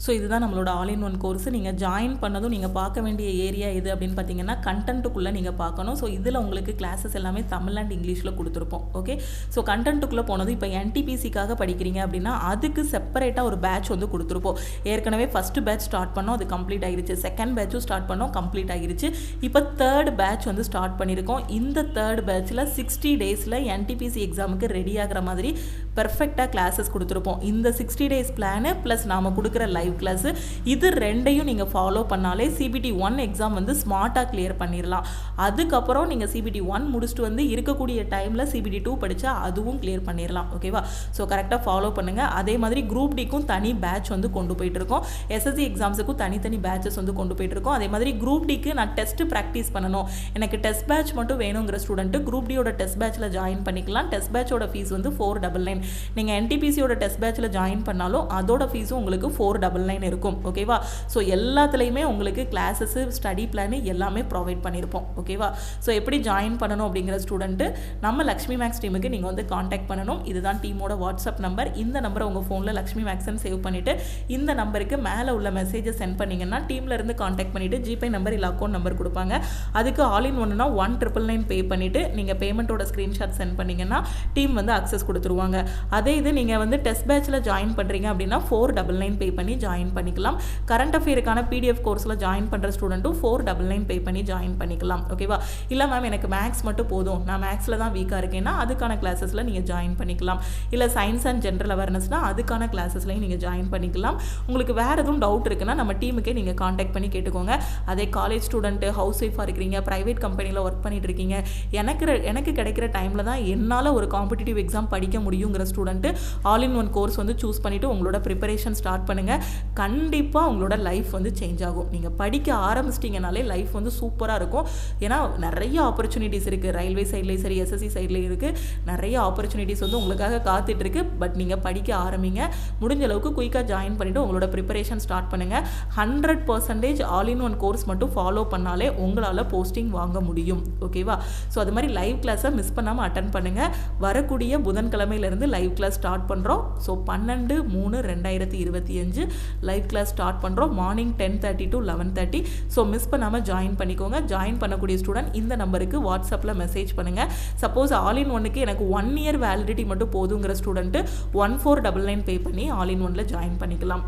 ஸோ இதுதான் நம்மளோட ஆல் இன் ஒன் கோர்ஸ். நீங்கள் ஜாயின் பண்ணதும் நீங்கள் பார்க்க வேண்டிய ஏரியா எது அப்படின்னு பார்த்தீங்கன்னா கண்டென்ட்டுக்குள்ளே நீங்கள் பார்க்கணும். ஸோ இதில் உங்களுக்கு கிளாஸஸ் எல்லாமே தமிழ் அண்ட் இங்கிலீஷில் கொடுத்துருப்போம். ஓகே, ஸோ கண்டென்ட்டுக்குள்ளே போனது இப்போ NTPCக்காக படிக்கிறீங்க அப்படின்னா அதுக்கு செப்பரேட்டாக ஒரு பேட்ச் வந்து கொடுத்துருப்போம். ஏற்கனவே ஃபஸ்ட்டு பேட்ச் ஸ்டார்ட் பண்ணோம், அது கம்ப்ளீட் ஆகிருச்சு. செகண்ட் பேட்சும் ஸ்டார்ட் பண்ணோம், கம்ப்ளீட் ஆகிருச்சு. இப்போ தேர்ட் பேட்ச் வந்து ஸ்டார்ட் பண்ணியிருக்கோம். இந்த தேர்ட் பேட்சில் 60 டேஸில் NTPC எக்ஸாமுக்கு ரெடி ஆகிற மாதிரி பெர்ஃபெக்டாக கிளாஸஸ் கொடுத்துருப்போம். இந்த 60 டேஸ் பிளானு ப்ளஸ் நாம் கொடுக்குற லைவ் கிளாஸு, இது ரெண்டையும் நீங்கள் ஃபாலோ பண்ணாலே CBT 1 எக்ஸாம் வந்து ஸ்மார்ட்டாக கிளியர் பண்ணிடலாம். அதுக்கப்புறம் நீங்கள் CBT 1 முடிச்சுட்டு வந்து இருக்கக்கூடிய டைமில் CBT 2 படித்தா அதுவும் கிளியர் பண்ணிடலாம். ஓகேவா, ஸோ கரெக்டாக ஃபாலோ பண்ணுங்கள். அதே மாதிரி குரூப் டிக்கும் தனி பேட்ச் வந்து கொண்டு போயிட்டுருக்கோம். SSC எக்ஸாம்ஸுக்கும் தனித்தனி பேட்சஸ் வந்து கொண்டு போயிட்டுருக்கோம். அதே மாதிரி குரூப் டிக்கு நான் டெஸ்ட்டு ப்ராக்டிஸ் பண்ணணும், எனக்கு டெஸ்ட் பேட்ச் மட்டும் வேணுங்கிற ஸ்டூடெண்ட்டு குரூப் டியோட டெஸ்ட் பேட்சில் ஜாயின் பண்ணிக்கலாம். டெஸ்ட் பேட்சோட ஃபீஸ் வந்து 499. நீங்கள் NTPCயோட டெஸ்ட் பேட்சில் ஜாயின் பண்ணாலும் அதோட ஃபீஸும் உங்களுக்கு 499 இருக்கும். ஓகேவா, ஸோ எல்லாத்துலேயுமே உங்களுக்கு கிளாஸஸ், ஸ்டடி பிளான் எல்லாமே ப்ரொவைட் பண்ணியிருப்போம். ஓகேவா, ஸோ எப்படி ஜாயின் பண்ணணும் அப்படிங்கிற ஸ்டூடெண்ட்டு நம்ம லக்ஷ்மி மேக்ஸ் டீமுக்கு நீங்கள் வந்து காண்டாக்ட் பண்ணணும். இதுதான் டீமோட வாட்ஸ்அப் நம்பர். இந்த நம்பரை உங்கள் ஃபோனில் லக்ஷ்மி மேக்ஸ்ன்னு சேவ் பண்ணிவிட்டு இந்த நம்பருக்கு மேலே உள்ள மெசேஜை சென்ட் பண்ணிங்கன்னா டீம்லேருந்து காண்டாக்ட் பண்ணிவிட்டு ஜிபே நம்பர் இல்லை அக்கௌண்ட் நம்பர் கொடுப்பாங்க. அதுக்கு ஆல் இன் ஒன்றுனா 1999 பே பண்ணிவிட்டு நீங்கள் பேமெண்ட்டோட ஸ்க்ரீன்ஷாட் சென்ட் பண்ணிங்கன்னா டீம் வந்து அக்சஸ் கொடுத்துருவாங்க. அதே இது நீங்கள் வந்து டெஸ்ட் பேட்சில் ஜாயின் பண்ணுறீங்க அப்படின்னா 499 பே பண்ணி ஜாயின் பண்ணிக்கலாம். கரண்ட் அஃபேருக்கான PDF கோர்ஸில் ஜாயின் பண்ணுற ஸ்டூடெண்ட்டும் 499 பே பண்ணி ஜாயின் பண்ணிக்கலாம். ஓகேவா, இல்லை மேம் எனக்கு மேக்ஸ் மட்டும் போதும், நான் மேக்ஸில் தான் வீக்காக இருக்கேன்னா அதுக்கான கிளாஸஸில் நீங்கள் ஜாயின் பண்ணிக்கலாம். இல்லை சயின்ஸ் அண்ட் ஜென்ரல் அவேர்னஸ்னால் அதுக்கான கிளாஸஸ்லையும் நீங்கள் ஜாயின் பண்ணிக்கலாம். உங்களுக்கு வேறு எதுவும் டவுட் இருக்குன்னா நம்ம டீமுக்கே நீங்கள் காண்டாக்ட் பண்ணி கேட்டுக்கோங்க. அதே காலேஜ் ஸ்டூடெண்ட்டு, ஹவுஸ் ஒய்ஃபாக இருக்கிறீங்க, ப்ரைவேட் கம்பெனியில் ஒர்க் பண்ணிட்டு இருக்கீங்க, எனக்கு கிடைக்கிற டைமில் தான் என்னால் ஒரு காம்படிட்டிவ் எக்ஸாம் படிக்க முடியுங்கிற student all in one course வந்து சூஸ் பண்ணிவிட்டு உங்களோட ப்ரிப்பரேஷன் ஸ்டார்ட் பண்ணுங்கள். கண்டிப்பாக உங்களோட லைஃப் வந்து சேஞ்ச் ஆகும். நீங்கள் படிக்க ஆரம்பிச்சிட்டிங்கனாலே லைஃப் வந்து சூப்பராக இருக்கும். ஏன்னா நிறைய ஆப்பர்ச்சுனிட்டிஸ் இருக்குது. ரயில்வே சைட்லேயும் சரி, SSC சைட்லேயும் இருக்குது. நிறைய ஆப்பர்ச்சுனிட்டிஸ் வந்து உங்களுக்காக காத்துட்ருக்கு. பட் நீங்கள் படிக்க ஆரம்பிங்க. முடிஞ்ச அளவுக்கு குயிக்காக ஜாயின் பண்ணிவிட்டு உங்களோட ப்ரிப்பரேஷன் ஸ்டார்ட் பண்ணுங்கள். 100% ஆல் இன் ஒன் கோர்ஸ் மட்டும் ஃபாலோ பண்ணாலே உங்களால் போஸ்டிங் வாங்க முடியும். ஓகேவா, ஸோ அது மாதிரி லைவ் கிளாஸை மிஸ் பண்ணாமல் அட்டன் பண்ணுங்கள். வரக்கூடிய புதன்கிழமையிலேருந்து லைவ் கிளாஸ் ஸ்டார்ட் பண்ணுறோம். ஸோ 12/3/2025 லைவ் கிளாஸ் ஸ்டார்ட் பண்ணுறோம். Morning 10:30 to 11:30. ஸோ மிஸ் பண்ணாமல் ஜாயின் பண்ணிக்கோங்க. ஜாயின் பண்ணக்கூடிய ஸ்டூடெண்ட் இந்த நம்பருக்கு வாட்ஸ்அப்பில் மெசேஜ் பண்ணுங்கள். சப்போஸ் ஆல் இன் ஒன்னுக்கு எனக்கு 1 year வேலிடிட்டி மட்டும் போதுங்கிற ஸ்டூடெண்ட்டு 1499 பே பண்ணி ஆல் இன் ஒன்னில் ஜாயின் பண்ணிக்கலாம்.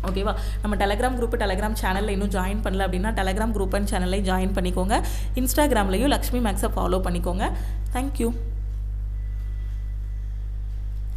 ஓகேவா, நம்ம டெலகிராம் சேனலில் இன்னும் ஜாயின் பண்ணல அப்படின்னா டெலகிராம் குரூப் அண்ட் சேனல்லையும் ஜாயின் பண்ணிக்கோங்க. இன்ஸ்டாகிராம்லையும் லக்ஷ்மி மேக்ஸை ஃபாலோ பண்ணிக்கோங்க. தேங்க்யூ.